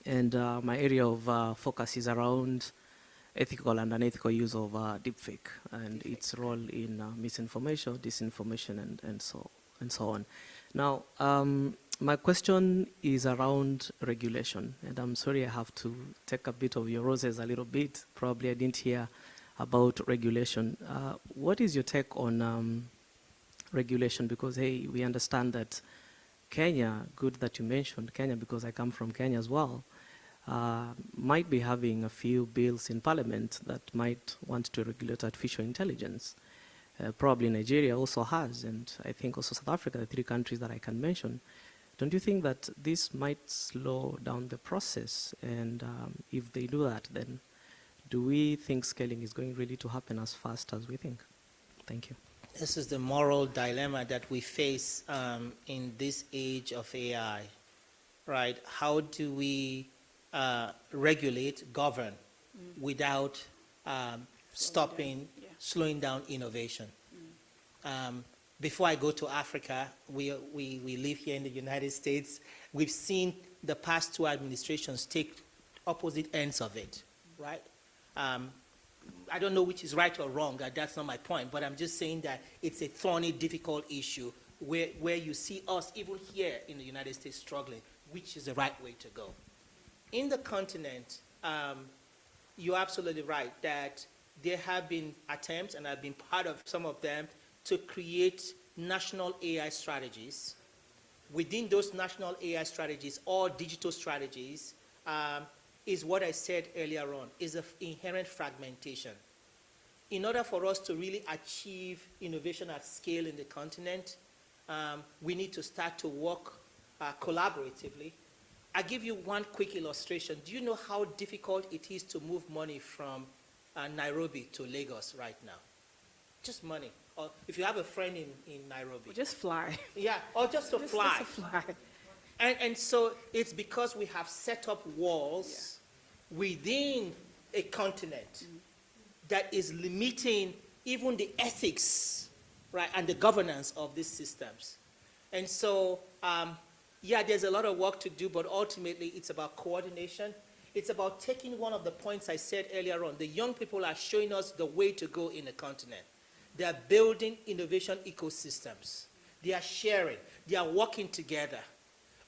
Speaker 6: and my area of focus is around ethical and unethical use of deepfake and its role in misinformation, disinformation, and so on. Now, my question is around regulation, and I'm sorry I have to take a bit of your roses a little bit. Probably I didn't hear about regulation. What is your take on regulation? Because, hey, we understand that Kenya, good that you mentioned Kenya because I come from Kenya as well, might be having a few bills in parliament that might want to regulate artificial intelligence. Probably Nigeria also has, and I think also South Africa, the 3 countries that I can mention. Don't you think that this might slow down the process? And if they do that, then do we think scaling is going really to happen as fast as we think? Thank you.
Speaker 3: This is the moral dilemma that we face in this age of AI, right? How do we regulate, govern without stopping, slowing down innovation? Before I go to Africa, we live here in the United States. We've seen the past 2 administrations take opposite ends of it, right? I don't know which is right or wrong, that's not my point, but I'm just saying that it's a thorny, difficult issue where you see us, even here in the United States, struggling, which is the right way to go. In the continent, you're absolutely right that there have been attempts, and I've been part of some of them, to create national AI strategies. Within those national AI strategies or digital strategies, is what I said earlier on, is an inherent fragmentation. In order for us to really achieve innovation at scale in the continent, we need to start to work collaboratively. I'll give you one quick illustration. Do you know how difficult it is to move money from Nairobi to Lagos right now? Just money. Or if you have a friend in Nairobi.
Speaker 4: Just fly.
Speaker 3: Yeah, or just to fly.
Speaker 4: Just to fly.
Speaker 3: And so it's because we have set up walls within a continent that is limiting even the ethics, right, and the governance of these systems. And so, there's a lot of work to do, but ultimately it's about coordination. It's about taking one of the points I said earlier on. The young people are showing us the way to go in the continent. They are building innovation ecosystems. They are sharing. They are working together.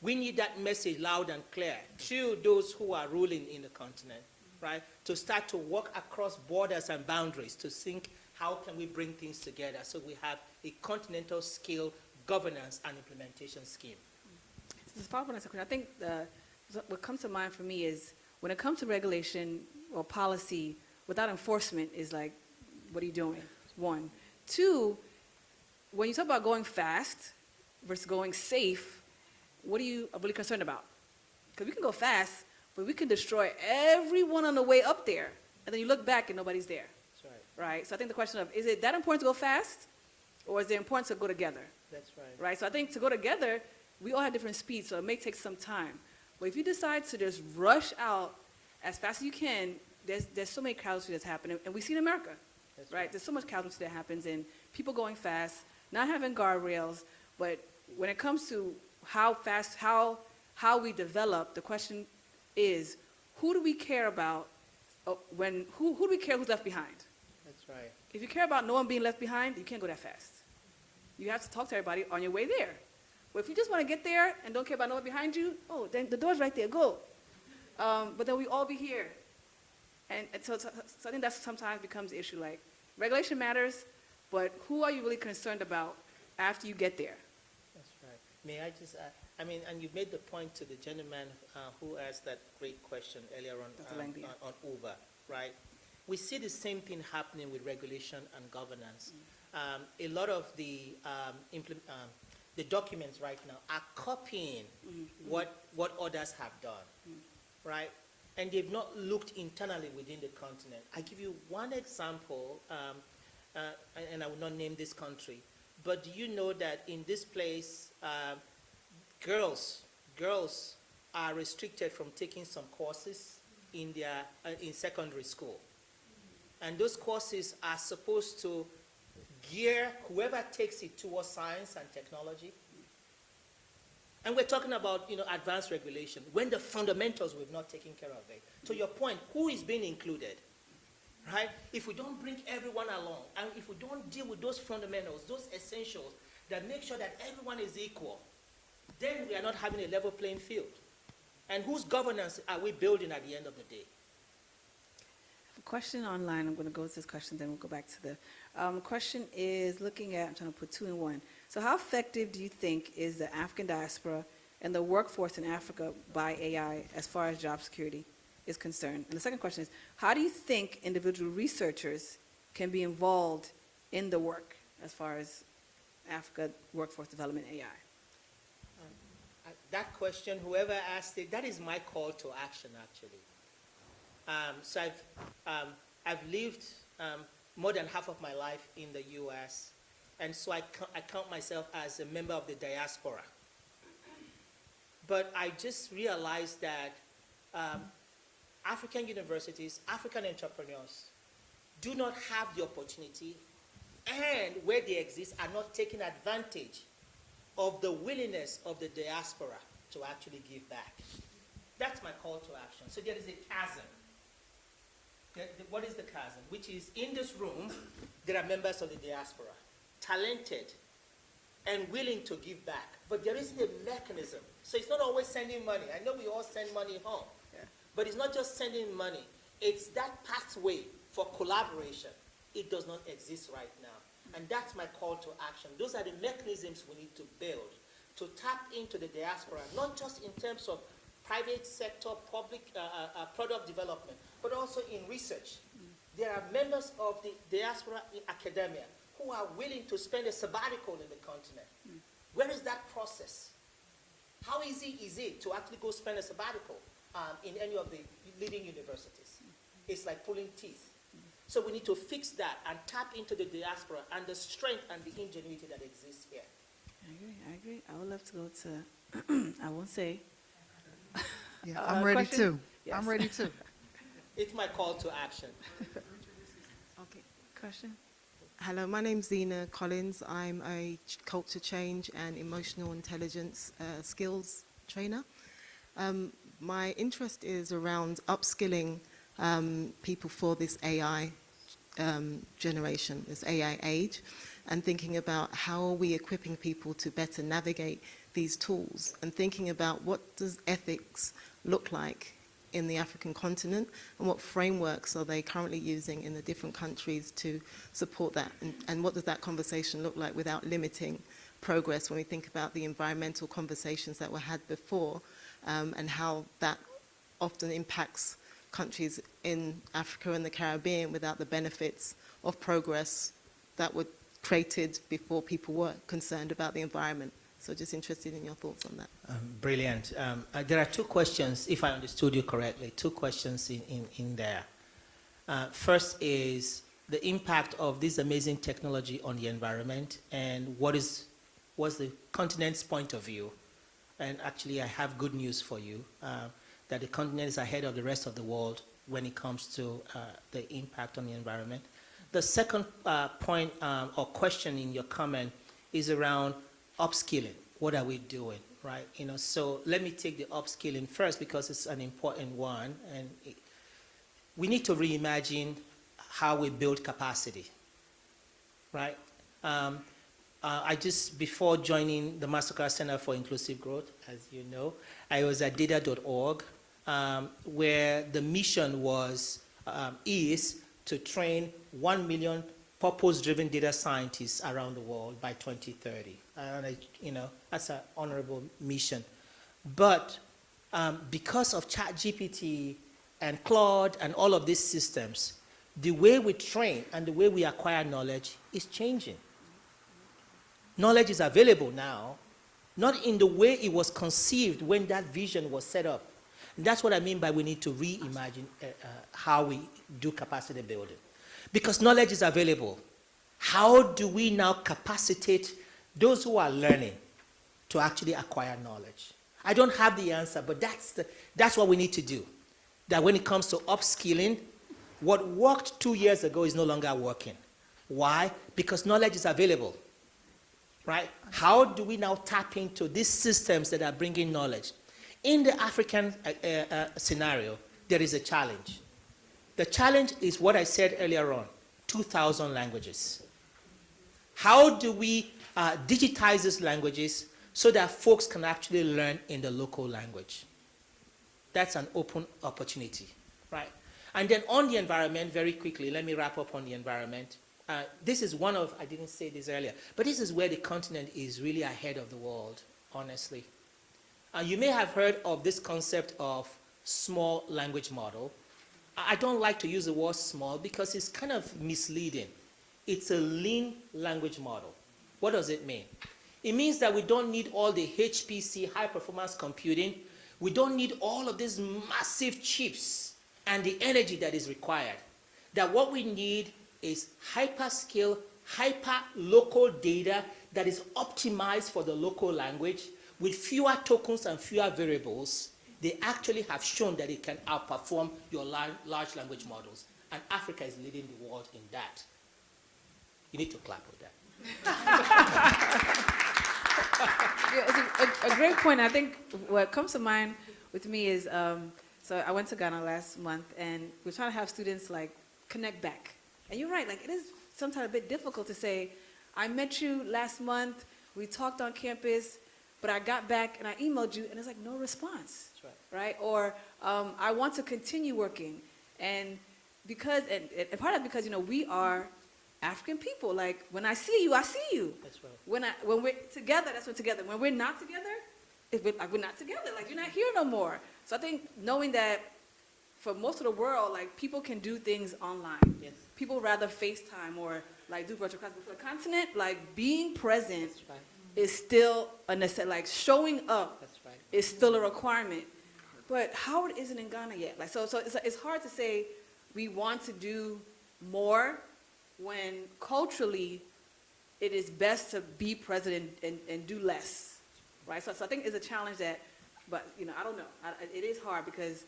Speaker 3: We need that message loud and clear to those who are ruling in the continent, right? To start to work across borders and boundaries to think, how can we bring things together so we have a continental scale governance and implementation scheme?
Speaker 4: This is follow-up on that question. I think what comes to mind for me is when it comes to regulation or policy, without enforcement is like, what are you doing? 1. 2, when you talk about going fast versus going safe, what are you really concerned about? Because we can go fast, but we can destroy everyone on the way up there, and then you look back and nobody's there.
Speaker 3: That's right.
Speaker 4: Right? So I think the question of, is it that important to go fast, or is it important to go together?
Speaker 3: That's right.
Speaker 4: Right? So I think to go together, we all have different speeds, so it may take some time. But if you decide to just rush out as fast as you can, there's so many casualties that's happening, and we see in America.
Speaker 3: That's
Speaker 4: right? There's so much casualty that happens, and people going fast, not having guardrails, but when it comes to how fast, how we develop, the question is, who do we care about who do we care who's left behind?
Speaker 3: That's right.
Speaker 4: If you care about no one being left behind, you can't go that fast. You have to talk to everybody on your way there. But if you just want to get there and don't care about no one behind you, oh, then the door's right there, go. But then we all be here. And so I think that sometimes becomes the issue, like, regulation matters, but who are you really concerned about after you get there?
Speaker 3: That's right. May I just add, and you made the point to the gentleman who asked that great question earlier on Uber, right? We see the same thing happening with regulation and governance. A lot of the documents right now are copying what others have done, right? And they've not looked internally within the continent. I give you one example, and I will not name this country, but do you know that in this place, girls are restricted from taking some courses in secondary school, and those courses are supposed to gear whoever takes it towards science and technology. And we're talking about, advanced regulation when the fundamentals we've not taken care of it. To your point, who is being included, right? If we don't bring everyone along, and if we don't deal with those fundamentals, those essentials that make sure that everyone is equal, then we are not having a level playing field. And whose governance are we building at the end of the day?
Speaker 4: A question online, I'm going to go to this question, then we'll go back to the question is looking at, I'm trying to put 2 in 1. So how effective do you think is the African diaspora and the workforce in Africa by AI as far as job security is concerned? And the second question is, how do you think individual researchers can be involved in the work as far as Africa workforce development AI?
Speaker 3: That question, whoever asked it, that is my call to action, actually. So I've lived more than half of my life in the U.S., and so I count myself as a member of the diaspora. But I just realized that African universities, African entrepreneurs do not have the opportunity, and where they exist are not taking advantage of the willingness of the diaspora to actually give back. That's my call to action. So there is a chasm. What is the chasm? Which is, in this room, there are members of the diaspora, talented and willing to give back. But there isn't a mechanism. So it's not always sending money. I know we all send money home.
Speaker 4: Yeah.
Speaker 3: But it's not just sending money. It's that pathway for collaboration. It does not exist right now. And that's my call to action. Those are the mechanisms we need to build to tap into the diaspora, not just in terms of private sector, public product development, but also in research. There are members of the diaspora in academia who are willing to spend a sabbatical in the continent. Where is that process? How easy is it to actually go spend a sabbatical in any of the leading universities? It's like pulling teeth. So we need to fix that and tap into the diaspora and the strength and the ingenuity that exists here.
Speaker 4: I agree. I would love to go to, I won't say.
Speaker 1: Yeah, I'm ready
Speaker 4: question?
Speaker 1: too.
Speaker 4: Yes.
Speaker 1: I'm ready too.
Speaker 3: It's my call to action.
Speaker 4: Okay, question?
Speaker 7: Hello, my name's Zena Collins. I'm a culture change and emotional intelligence skills trainer. My interest is around upskilling people for this AI generation, this AI age, and thinking about how are we equipping people to better navigate these tools, and thinking about what does ethics look like in the African continent, and what frameworks are they currently using in the different countries to support that, and what does that conversation look like without limiting progress when we think about the environmental conversations that were had before, and how that often impacts countries in Africa and the Caribbean without the benefits of progress that were created before people were concerned about the environment. So just interested in your thoughts on that.
Speaker 3: Brilliant. There are two questions, if I understood you correctly, two questions in there. First is the impact of this amazing technology on the environment, and what's the continent's point of view. And actually, I have good news for you, that the continent is ahead of the rest of the world when it comes to the impact on the environment. The second point or question in your comment is around upskilling. What are we doing, right? So let me take the upskilling first because it's an important one, and we need to reimagine how we build capacity, right? I just, before joining the Mastercard Center for Inclusive Growth, as you know, I was at data.org, where the mission is to train 1 million purpose-driven data scientists around the world by 2030. And that's an honorable mission. But because of ChatGPT and Claude and all of these systems, the way we train and the way we acquire knowledge is changing. Knowledge is available now, not in the way it was conceived when that vision was set up. And that's what I mean by we need to reimagine how we do capacity building. Because knowledge is available. How do we now capacitate those who are learning to actually acquire knowledge? I don't have the answer, but that's what we need to do. That when it comes to upskilling, what worked 2 years ago is no longer working. Why? Because knowledge is available, right? How do we now tap into these systems that are bringing knowledge? In the African scenario, there is a challenge. The challenge is what I said earlier on, 2,000 languages. How do we digitize these languages so that folks can actually learn in the local language? That's an open opportunity, right? And then on the environment, very quickly, let me wrap up on the environment. This is one of, I didn't say this earlier, but this is where the continent is really ahead of the world, honestly. You may have heard of this concept of small language model. I don't like to use the word small because it's kind of misleading. It's a lean language model. What does it mean? It means that we don't need all the HPC, high performance computing. We don't need all of these massive chips and the energy that is required. That what we need is hyperscale, hyper-local data that is optimized for the local language with fewer tokens and fewer variables. They actually have shown that it can outperform your large language models. And Africa is leading the world in that. You need to clap with that.
Speaker 4: Yeah, it's a great point. I think what comes to mind with me is, so I went to Ghana last month, and we're trying to have students like connect back. And you're right, like it is sometimes a bit difficult to say, I met you last month, we talked on campus, but I got back and I emailed you, and there's like no response.
Speaker 3: That's
Speaker 4: right? Or I want to continue working, and because and part of it because we are African people. Like when I see you, I see you.
Speaker 3: That's right.
Speaker 4: When we're together, that's when we're together. When we're not together, we're not together. Like you're not here no more. So I think knowing that for most of the world, like people can do things online.
Speaker 3: Yes.
Speaker 4: People rather FaceTime or like do virtual classes. But for the continent, like being present
Speaker 3: That's right.
Speaker 4: is still a necessity. Like showing up
Speaker 3: That's right.
Speaker 4: is still a requirement. But Howard isn't in Ghana yet. Like so it's hard to say we want to do more when culturally it is best to be present and do less, right? So I think it's a challenge that, but I don't know. It is hard because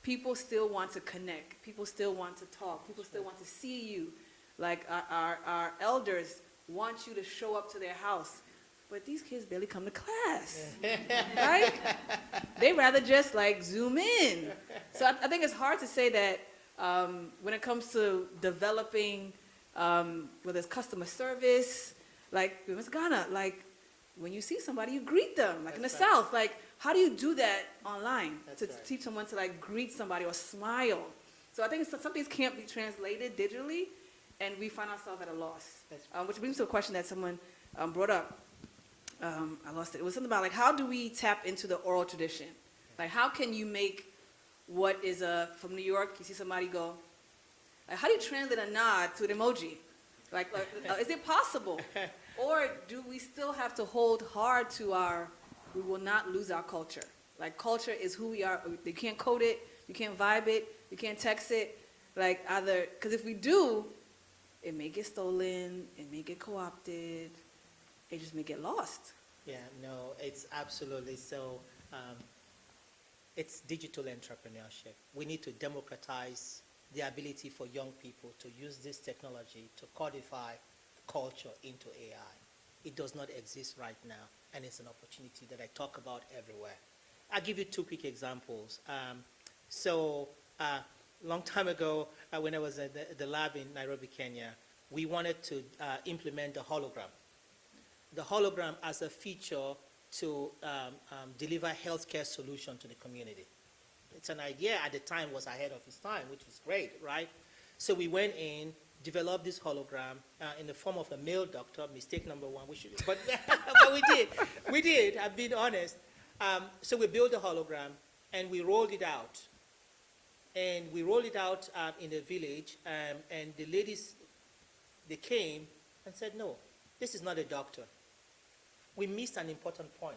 Speaker 4: people still want to connect. People still want to talk. People still want to see you. Like our elders want you to show up to their house. But these kids barely come to class, right? They rather just like zoom in. So I think it's hard to say that when it comes to developing, whether it's customer service, like in Ghana, like when you see somebody, you greet them. Like in the South, like how do you do that online to teach someone to like greet somebody or smile? So I think some things can't be translated digitally, and we find ourselves at a loss. Which brings to a question that someone brought up. I lost it. It was something about like how do we tap into the oral tradition? Like how can you make what is from New York? You see somebody go. Like, how do you translate a nod to an emoji? Like is it possible? Or do we still have to hold hard to we will not lose our culture. Like culture is who we are. You can't code it, you can't vibe it, you can't text it. Like either, because if we do, it may get stolen, it may get co-opted, it just may get lost.
Speaker 3: Yeah, no, it's absolutely so. It's digital entrepreneurship. We need to democratize the ability for young people to use this technology to codify culture into AI. It does not exist right now, and it's an opportunity that I talk about everywhere. I'll give you two quick examples. Long time ago, when I was at the lab in Nairobi, Kenya, we wanted to implement the hologram. The hologram as a feature to deliver healthcare solution to the community. It's an idea at the time was ahead of its time, which was great, right? So we went in, developed this hologram in the form of a male doctor, mistake number one, but we did, I'm being honest. So we built the hologram and we rolled it out. And we rolled it out in the village and the ladies, they came and said, no, this is not a doctor. We missed an important point.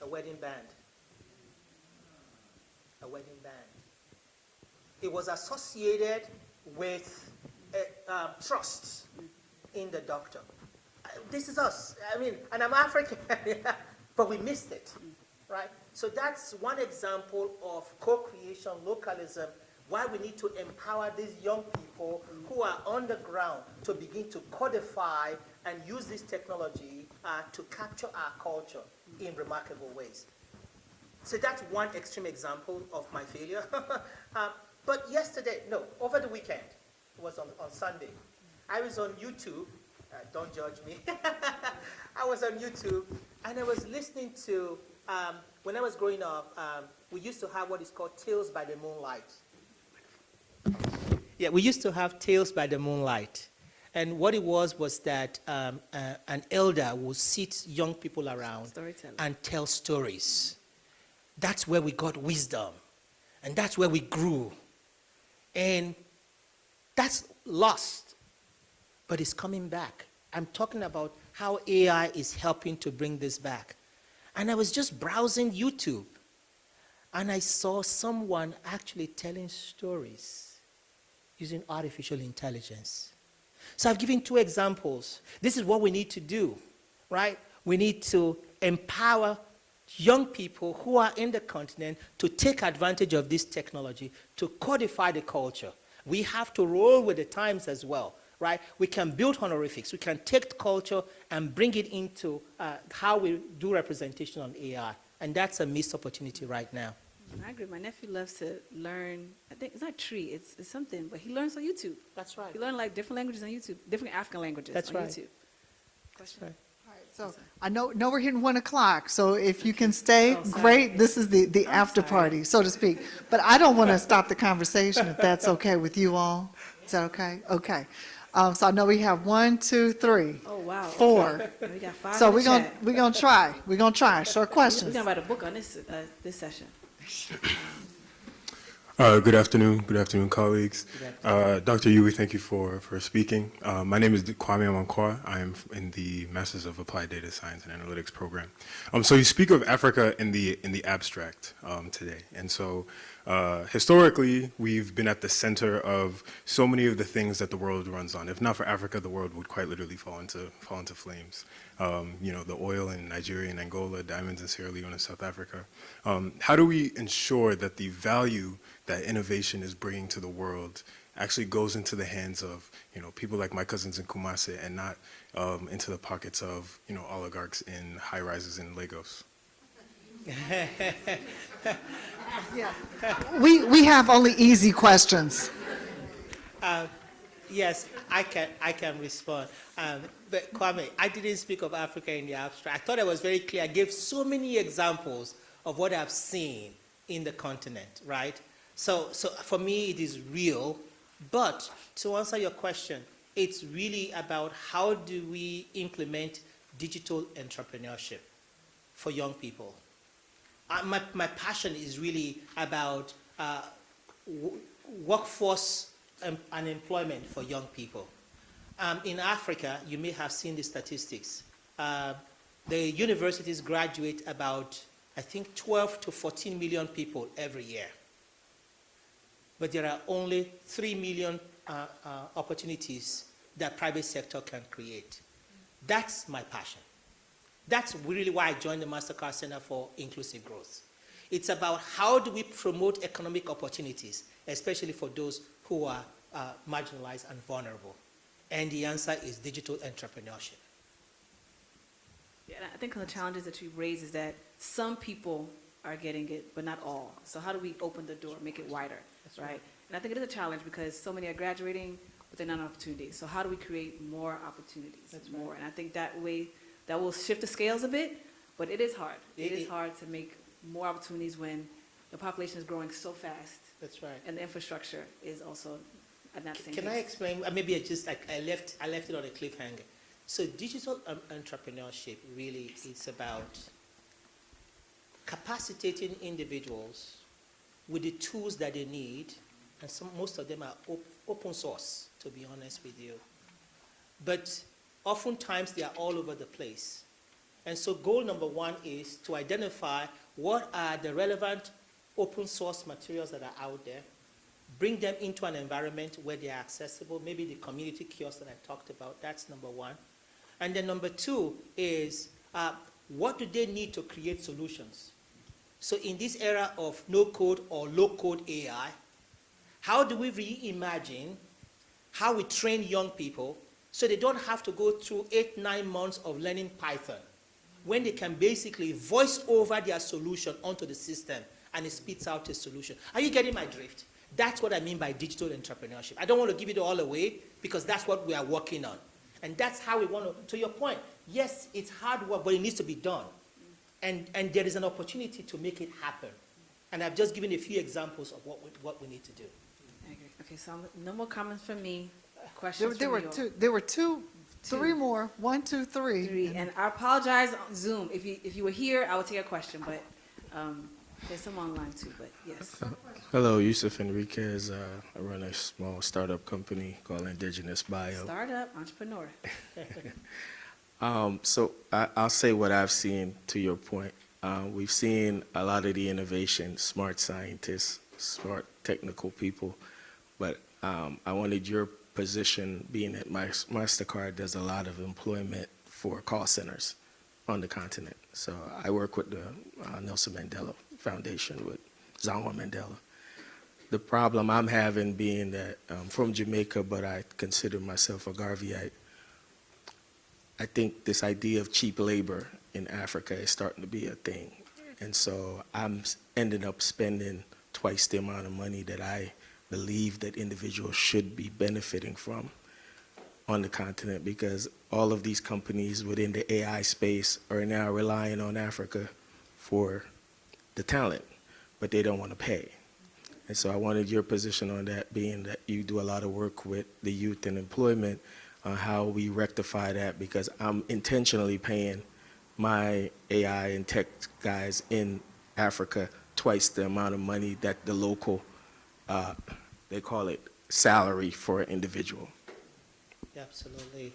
Speaker 3: A wedding band. A wedding band. It was associated with trust in the doctor. This is us. I mean, and I'm African, but we missed it, right? So that's one example of co-creation, localism, why we need to empower these young people who are on the ground to begin to codify and use this technology to capture our culture in remarkable ways. So that's one extreme example of my failure. But over the weekend, it was on Sunday, I was on YouTube, don't judge me, I was on YouTube and I was listening to, when I was growing up, we used to have what is called Tales by the Moonlight. Yeah, we used to have Tales by the Moonlight. And what it was that an elder would sit young people around and tell stories. That's where we got wisdom. And that's where we grew. And That's lost, but it's coming back. I'm talking about how AI is helping to bring this back. And I was just browsing YouTube, and I saw someone actually telling stories using artificial intelligence. So I've given 2 examples. This is what we need to do, right? We need to empower young people who are in the continent to take advantage of this technology, to codify the culture. We have to roll with the times as well, right? We can build honorifics. We can take culture and bring it into how we do representation on AI. And that's a missed opportunity right now.
Speaker 4: I agree. My nephew loves to learn. I think it's not tree. It's something, but he learns on YouTube.
Speaker 3: That's right.
Speaker 4: He learned like different languages on YouTube, different African languages
Speaker 3: That's
Speaker 4: on
Speaker 3: right.
Speaker 4: YouTube. Question.
Speaker 3: Right.
Speaker 1: All right, so I know we're hitting 1 o'clock, so if you can stay,
Speaker 4: Oh, sorry.
Speaker 1: great. This is the
Speaker 4: I'm
Speaker 1: after
Speaker 4: sorry.
Speaker 1: party, so to speak. But I don't want to stop the conversation if that's okay with you all. Is that okay? Okay. So I know we have 1, 2, 3,
Speaker 4: Oh wow.
Speaker 1: 4.
Speaker 4: Okay. We got 5
Speaker 1: So
Speaker 4: in the
Speaker 1: we're gonna
Speaker 4: chat.
Speaker 1: we're gonna try. We're gonna try short
Speaker 4: We're
Speaker 1: questions.
Speaker 4: gonna write a book on this session.
Speaker 8: Good afternoon, colleagues. Dr. Uyi, thank you for speaking. My name is Kwame Amankwa. I am in the Masters of Applied Data Science and Analytics program. So you speak of Africa in the abstract today, and so historically we've been at the center of so many of the things that the world runs on. If not for Africa, the world would quite literally fall into flames. You know, the oil in Nigeria and Angola, diamonds in Sierra Leone and South Africa. How do we ensure that the value that innovation is bringing to the world actually goes into the hands of, you know, people like my cousins in Kumasi and not into the pockets of, you know, oligarchs in high rises in Lagos?
Speaker 1: Yeah. We have only easy questions.
Speaker 3: Yes, I can respond. But Kwame, I didn't speak of Africa in the abstract. I thought I was very clear. I gave so many examples of what I've seen in the continent, right? So for me, it is real. But to answer your question, it's really about how do we implement digital entrepreneurship for young people. My passion is really about workforce and employment for young people. In Africa, you may have seen the statistics. The universities graduate about, I think, 12 to 14 million people every year. But there are only 3 million opportunities that private sector can create. That's my passion. That's really why I joined the Mastercard Center for Inclusive Growth. It's about how do we promote economic opportunities, especially for those who are marginalized and vulnerable. And the answer is digital entrepreneurship.
Speaker 4: Yeah, and I think one of the challenges that you raise is that some people are getting it, but not all. So how do we open the door, make it wider, right? And I think it is a challenge because so many are graduating, but they're not opportunities. So how do we create more opportunities?
Speaker 3: That's
Speaker 4: more, and I think that way, that will shift the scales a bit, but it is hard. It is hard to make more opportunities when the population is growing so fast.
Speaker 3: That's right.
Speaker 4: And the infrastructure is also at that same
Speaker 3: Can
Speaker 4: pace.
Speaker 3: I explain? Maybe I left it on a cliffhanger. So digital entrepreneurship really is about capacitating individuals with the tools that they need, and most of them are open source, to be honest with you. But oftentimes they are all over the place. And so goal number 1 is to identify what are the relevant open source materials that are out there, bring them into an environment where they are accessible, maybe the community kiosk that I talked about, that's number 1. And then number 2 is what do they need to create solutions? So in this era of no-code or low-code AI, how do we reimagine how we train young people so they don't have to go through 8-9 months of learning Python when they can basically voice over their solution onto the system and it spits out a solution? Are you getting my drift? That's what I mean by digital entrepreneurship. I don't want to give it all away because that's what we are working on. And that's how we want to your point, yes, it's hard work, but it needs to be done. And there is an opportunity to make it happen. And I've just given a few examples of what we need to do.
Speaker 4: I agree. Okay, so no more comments from me. Questions
Speaker 1: There
Speaker 4: from
Speaker 1: were
Speaker 4: you all.
Speaker 1: two. There were two. 3 more. 1, 2, 3.
Speaker 4: 3. And I apologize on Zoom. If you were here, I would take a question, but There's some online too, but yes.
Speaker 9: Hello, Yusuf Enriquez. I run a small startup company called Indigenous Bio.
Speaker 4: Startup, entrepreneur.
Speaker 9: I'll say what I've seen to your point. We've seen a lot of the innovation, smart scientists, smart technical people, but I wanted your position, being that Mastercard does a lot of employment for call centers on the continent. So I work with the Nelson Mandela Foundation with Zangwa Mandela. The problem I'm having being that I'm from Jamaica, but I consider myself a Garveyite. I think this idea of cheap labor in Africa is starting to be a thing. And so I'm ending up spending twice the amount of money that I believe that individuals should be benefiting from on the continent, because all of these companies within the AI space are now relying on Africa for the talent, but they don't want to pay. And so I wanted your position on that, being that you do a lot of work with the youth and employment, on how we rectify that, because I'm intentionally paying my AI and tech guys in Africa twice the amount of money that the local, they call it salary for an individual.
Speaker 3: Absolutely.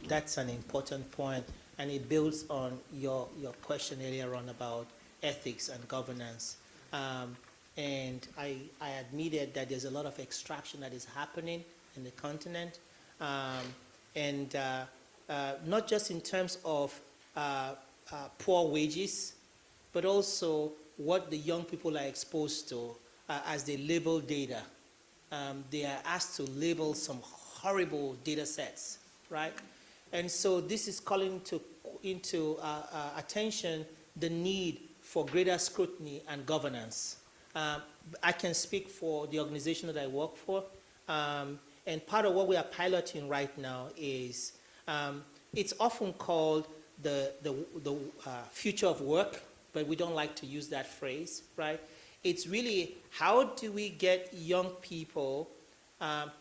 Speaker 3: That's an important point, and it builds on your question earlier on about ethics and governance. And I admitted that there's a lot of extraction that is happening in the continent, and not just in terms of poor wages, but also what the young people are exposed to as they label data. They are asked to label some horrible data sets, right? And so this is calling into attention the need for greater scrutiny and governance. I can speak for the organization that I work for, and part of what we are piloting right now is, it's often called the future of work, but we don't like to use that phrase, right? It's really, how do we get young people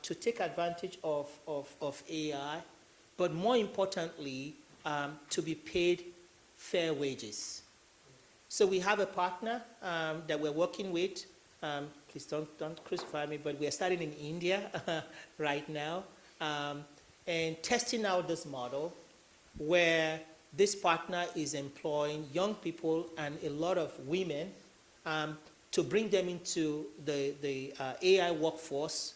Speaker 3: to take advantage of AI, but more importantly, to be paid fair wages. So we have a partner that we're working with. Please don't crucify me, but we are starting in India right now, and testing out this model where this partner is employing young people and a lot of women to bring them into the AI workforce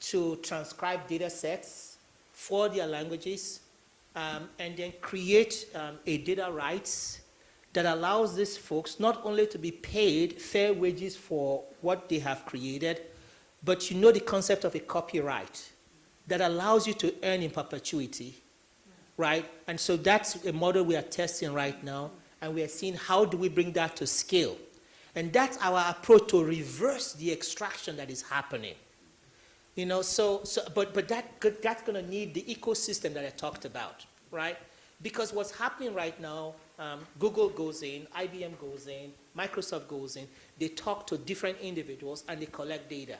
Speaker 3: to transcribe data sets for their languages, and then create a data rights that allows these folks not only to be paid fair wages for what they have created, but you know the concept of a copyright that allows you to earn in perpetuity, right? And so that's a model we are testing right now, and we are seeing how do we bring that to scale. And that's our approach to reverse the extraction that is happening. You know, but that's going to need the ecosystem that I talked about, right? Because what's happening right now, Google goes in, IBM goes in, Microsoft goes in, they talk to different individuals and they collect data.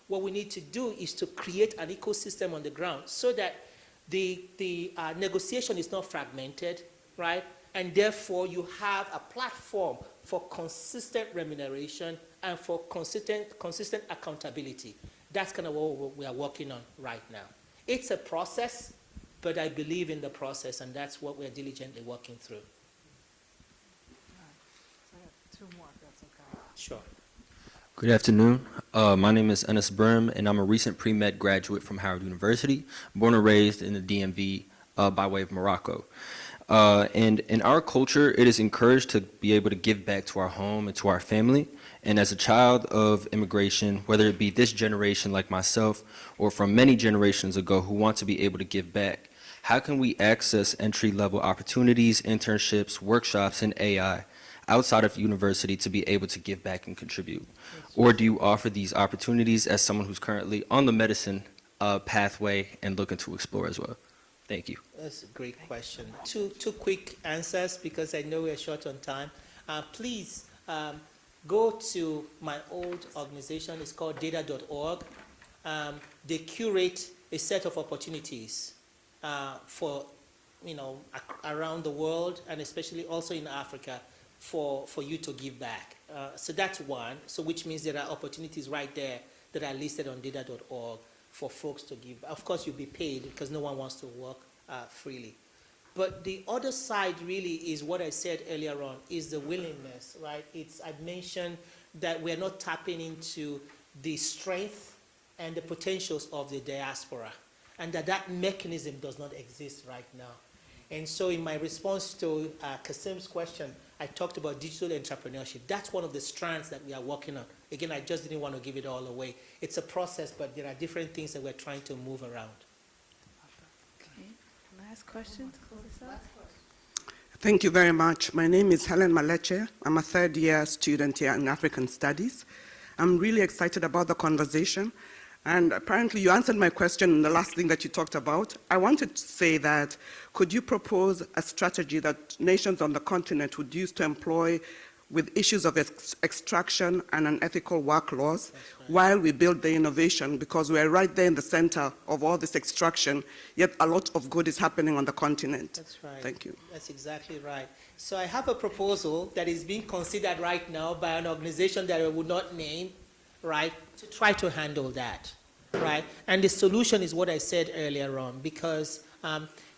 Speaker 3: What we need to do is to create an ecosystem on the ground so that the negotiation is not fragmented, right? And therefore you have a platform for consistent remuneration and for consistent accountability. That's kind of what we are working on right now. It's a process, but I believe in the process, and that's what we're diligently working through.
Speaker 1: Two more, if that's okay.
Speaker 3: Sure.
Speaker 10: Good afternoon. My name is Enes Brim, and I'm a recent pre-med graduate from Howard University, born and raised in the DMV by way of Morocco. And in our culture, it is encouraged to be able to give back to our home and to our family. And as a child of immigration, whether it be this generation like myself or from many generations ago who want to be able to give back, how can we access entry-level opportunities, internships, workshops in AI outside of university to be able to give back and contribute? Or do you offer these opportunities as someone who's currently on the medicine pathway and looking to explore as well? Thank you.
Speaker 3: That's a great question. Two quick answers because I know we're short on time. Please go to my old organization. It's called data.org. They curate a set of opportunities for, around the world and especially also in Africa for you to give back. So that's one. So which means there are opportunities right there that are listed on data.org for folks to give. Of course, you'll be paid because no one wants to work freely. But the other side really is what I said earlier on, is the willingness, right? I mentioned that we're not tapping into the strength and the potentials of the diaspora, and that mechanism does not exist right now. And so in my response to Kasim's question, I talked about digital entrepreneurship. That's one of the strands that we are working on. Again, I just didn't want to give it all away. It's a process, but there are different things that we're trying to move around.
Speaker 4: Okay, last question to close this out.
Speaker 11: Thank you very much. My name is Helen Maleche. I'm a third-year student here in African Studies. I'm really excited about the conversation. And apparently you answered my question in the last thing that you talked about. I wanted to say that, could you propose a strategy that nations on the continent would use to employ with issues of extraction and unethical work laws while we build the innovation, because we're right there in the center of all this extraction, yet a lot of good is happening on the continent.
Speaker 3: That's right.
Speaker 11: Thank you.
Speaker 3: That's exactly right. So I have a proposal that is being considered right now by an organization that I would not name, right, to try to handle that, right? And the solution is what I said earlier on, because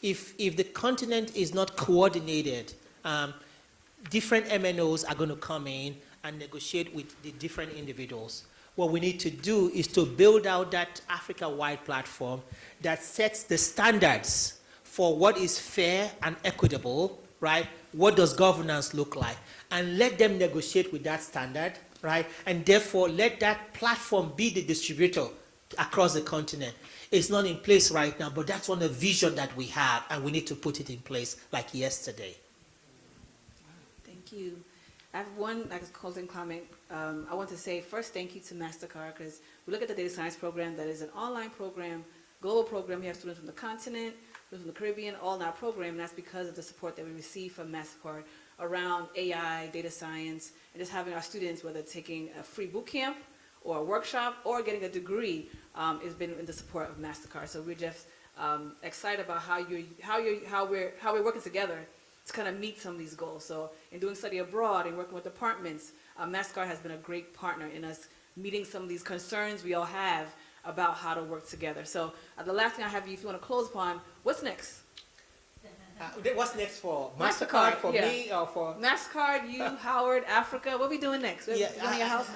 Speaker 3: if the continent is not coordinated, different MNOs are going to come in and negotiate with the different individuals. What we need to do is to build out that Africa-wide platform that sets the standards for what is fair and equitable, right? What does governance look like? And let them negotiate with that standard, right? And therefore, let that platform be the distributor across the continent. It's not in place right now, but that's one of the vision that we have, and we need to put it in place like yesterday.
Speaker 4: Thank you. I have one closing comment. I want to say first thank you to Mastercard, because we look at the data science program that is an online program, global program. We have students from the continent, students from the Caribbean, all in our program, and that's because of the support that we receive from Mastercard around AI, data science, and just having our students, whether taking a free boot camp or a workshop or getting a degree, has been in the support of Mastercard. So we're just excited about how we're working together to kind of meet some of these goals. So in doing study abroad and working with departments, Mastercard has been a great partner in us meeting some of these concerns we all have about how to work together. So the last thing I have, if you want to close upon, what's next?
Speaker 3: What's next for Mastercard, for
Speaker 4: yeah.
Speaker 3: me, or for
Speaker 4: Mastercard, you, Howard, Africa? What are we doing next?
Speaker 3: Yeah,
Speaker 4: Going to your house?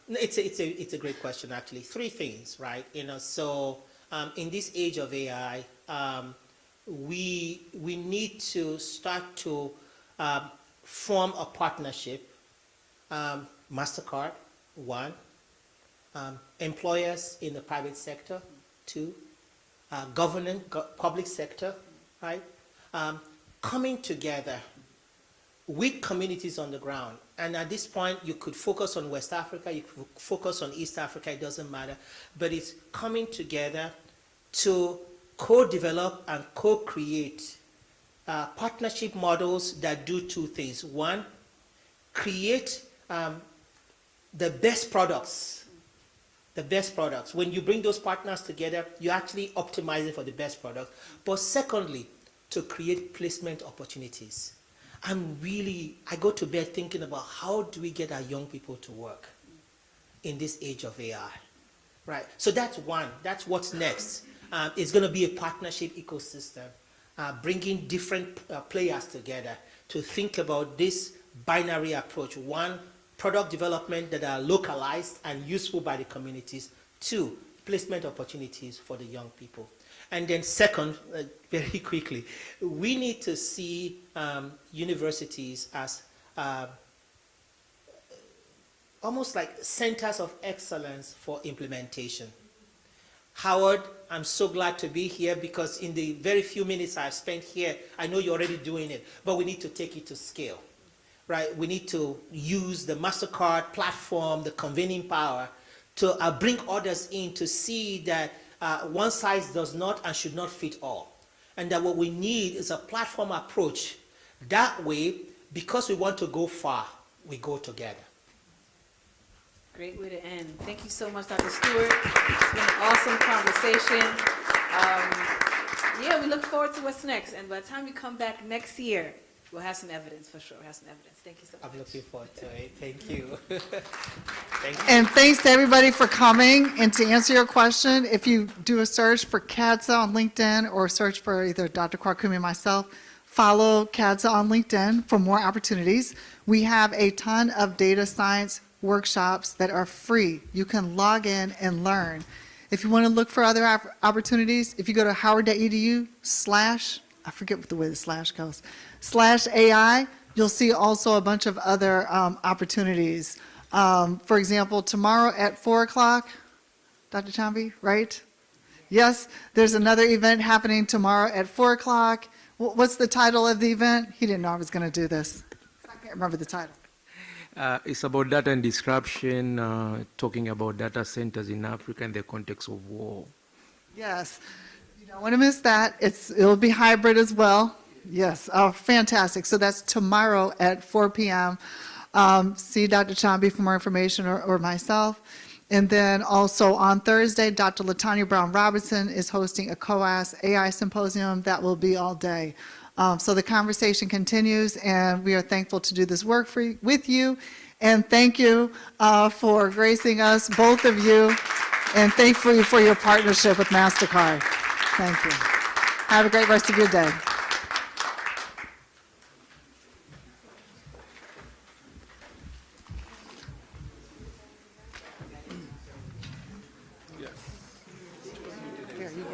Speaker 3: It's a great question, actually. Three things, right? So in this age of AI, we need to start to form a partnership. Mastercard, one. Employers in the private sector, two. Public sector, right? Coming together with communities on the ground. And at this point, you could focus on West Africa, you could focus on East Africa, it doesn't matter. But it's coming together to co-develop and co-create partnership models that do two things. One, create the best products. The best products. When you bring those partners together, you're actually optimizing for the best product. But secondly, to create placement opportunities. I go to bed thinking about how do we get our young people to work in this age of AI, right? So that's one. That's what's next. It's going to be a partnership ecosystem, bringing different players together to think about this binary approach. One, product development that are localized and useful by the communities. Two, placement opportunities for the young people. And then second, very quickly, we need to see universities as almost like centers of excellence for implementation. Howard, I'm so glad to be here because in the very few minutes I've spent here, I know you're already doing it, but we need to take it to scale. Right, we need to use the Mastercard platform, the convening power, to bring others in to see that one size does not and should not fit all. And that what we need is a platform approach. That way, because we want to go far, we go together.
Speaker 4: Great way to end. Thank you so much, Dr. Stewart. It's been an awesome conversation. Yeah, we look forward to what's next. And by the time you come back next year, We'll have some evidence for sure. We'll have some evidence. Thank you so much.
Speaker 3: I'm looking forward to it. Thank you. Thank you.
Speaker 1: And thanks to everybody for coming. And to answer your question, if you do a search for CADSA on LinkedIn or search for either Dr. Kwarkumi or myself, follow CADSA on LinkedIn for more opportunities. We have a ton of data science workshops that are free. You can log in and learn. If you want to look for other opportunities, if you go to howard.edu/ I forget what the way the slash goes, /AI, you'll see also a bunch of other opportunities. For example, tomorrow at 4 o'clock, Dr. Chambi, right? Yes, there's another event happening tomorrow at 4 o'clock. What's the title of the event? He didn't know I was going to do this. I can't remember the title.
Speaker 12: It's about data and disruption, talking about data centers in Africa in the context of war.
Speaker 1: Yes, you don't want to miss that. It'll be hybrid as well. Yes, oh, fantastic. So that's tomorrow at 4 p.m. See Dr. Chambi for more information or myself. And then also on Thursday, Dr. Latanya Brown-Robertson is hosting a COAS AI symposium that will be all day. So the conversation continues, and we are thankful to do this work with you. And thank you for gracing us, both of you, and thankful you for your partnership with Mastercard. Thank you. Have a great rest of your day. Here, you go.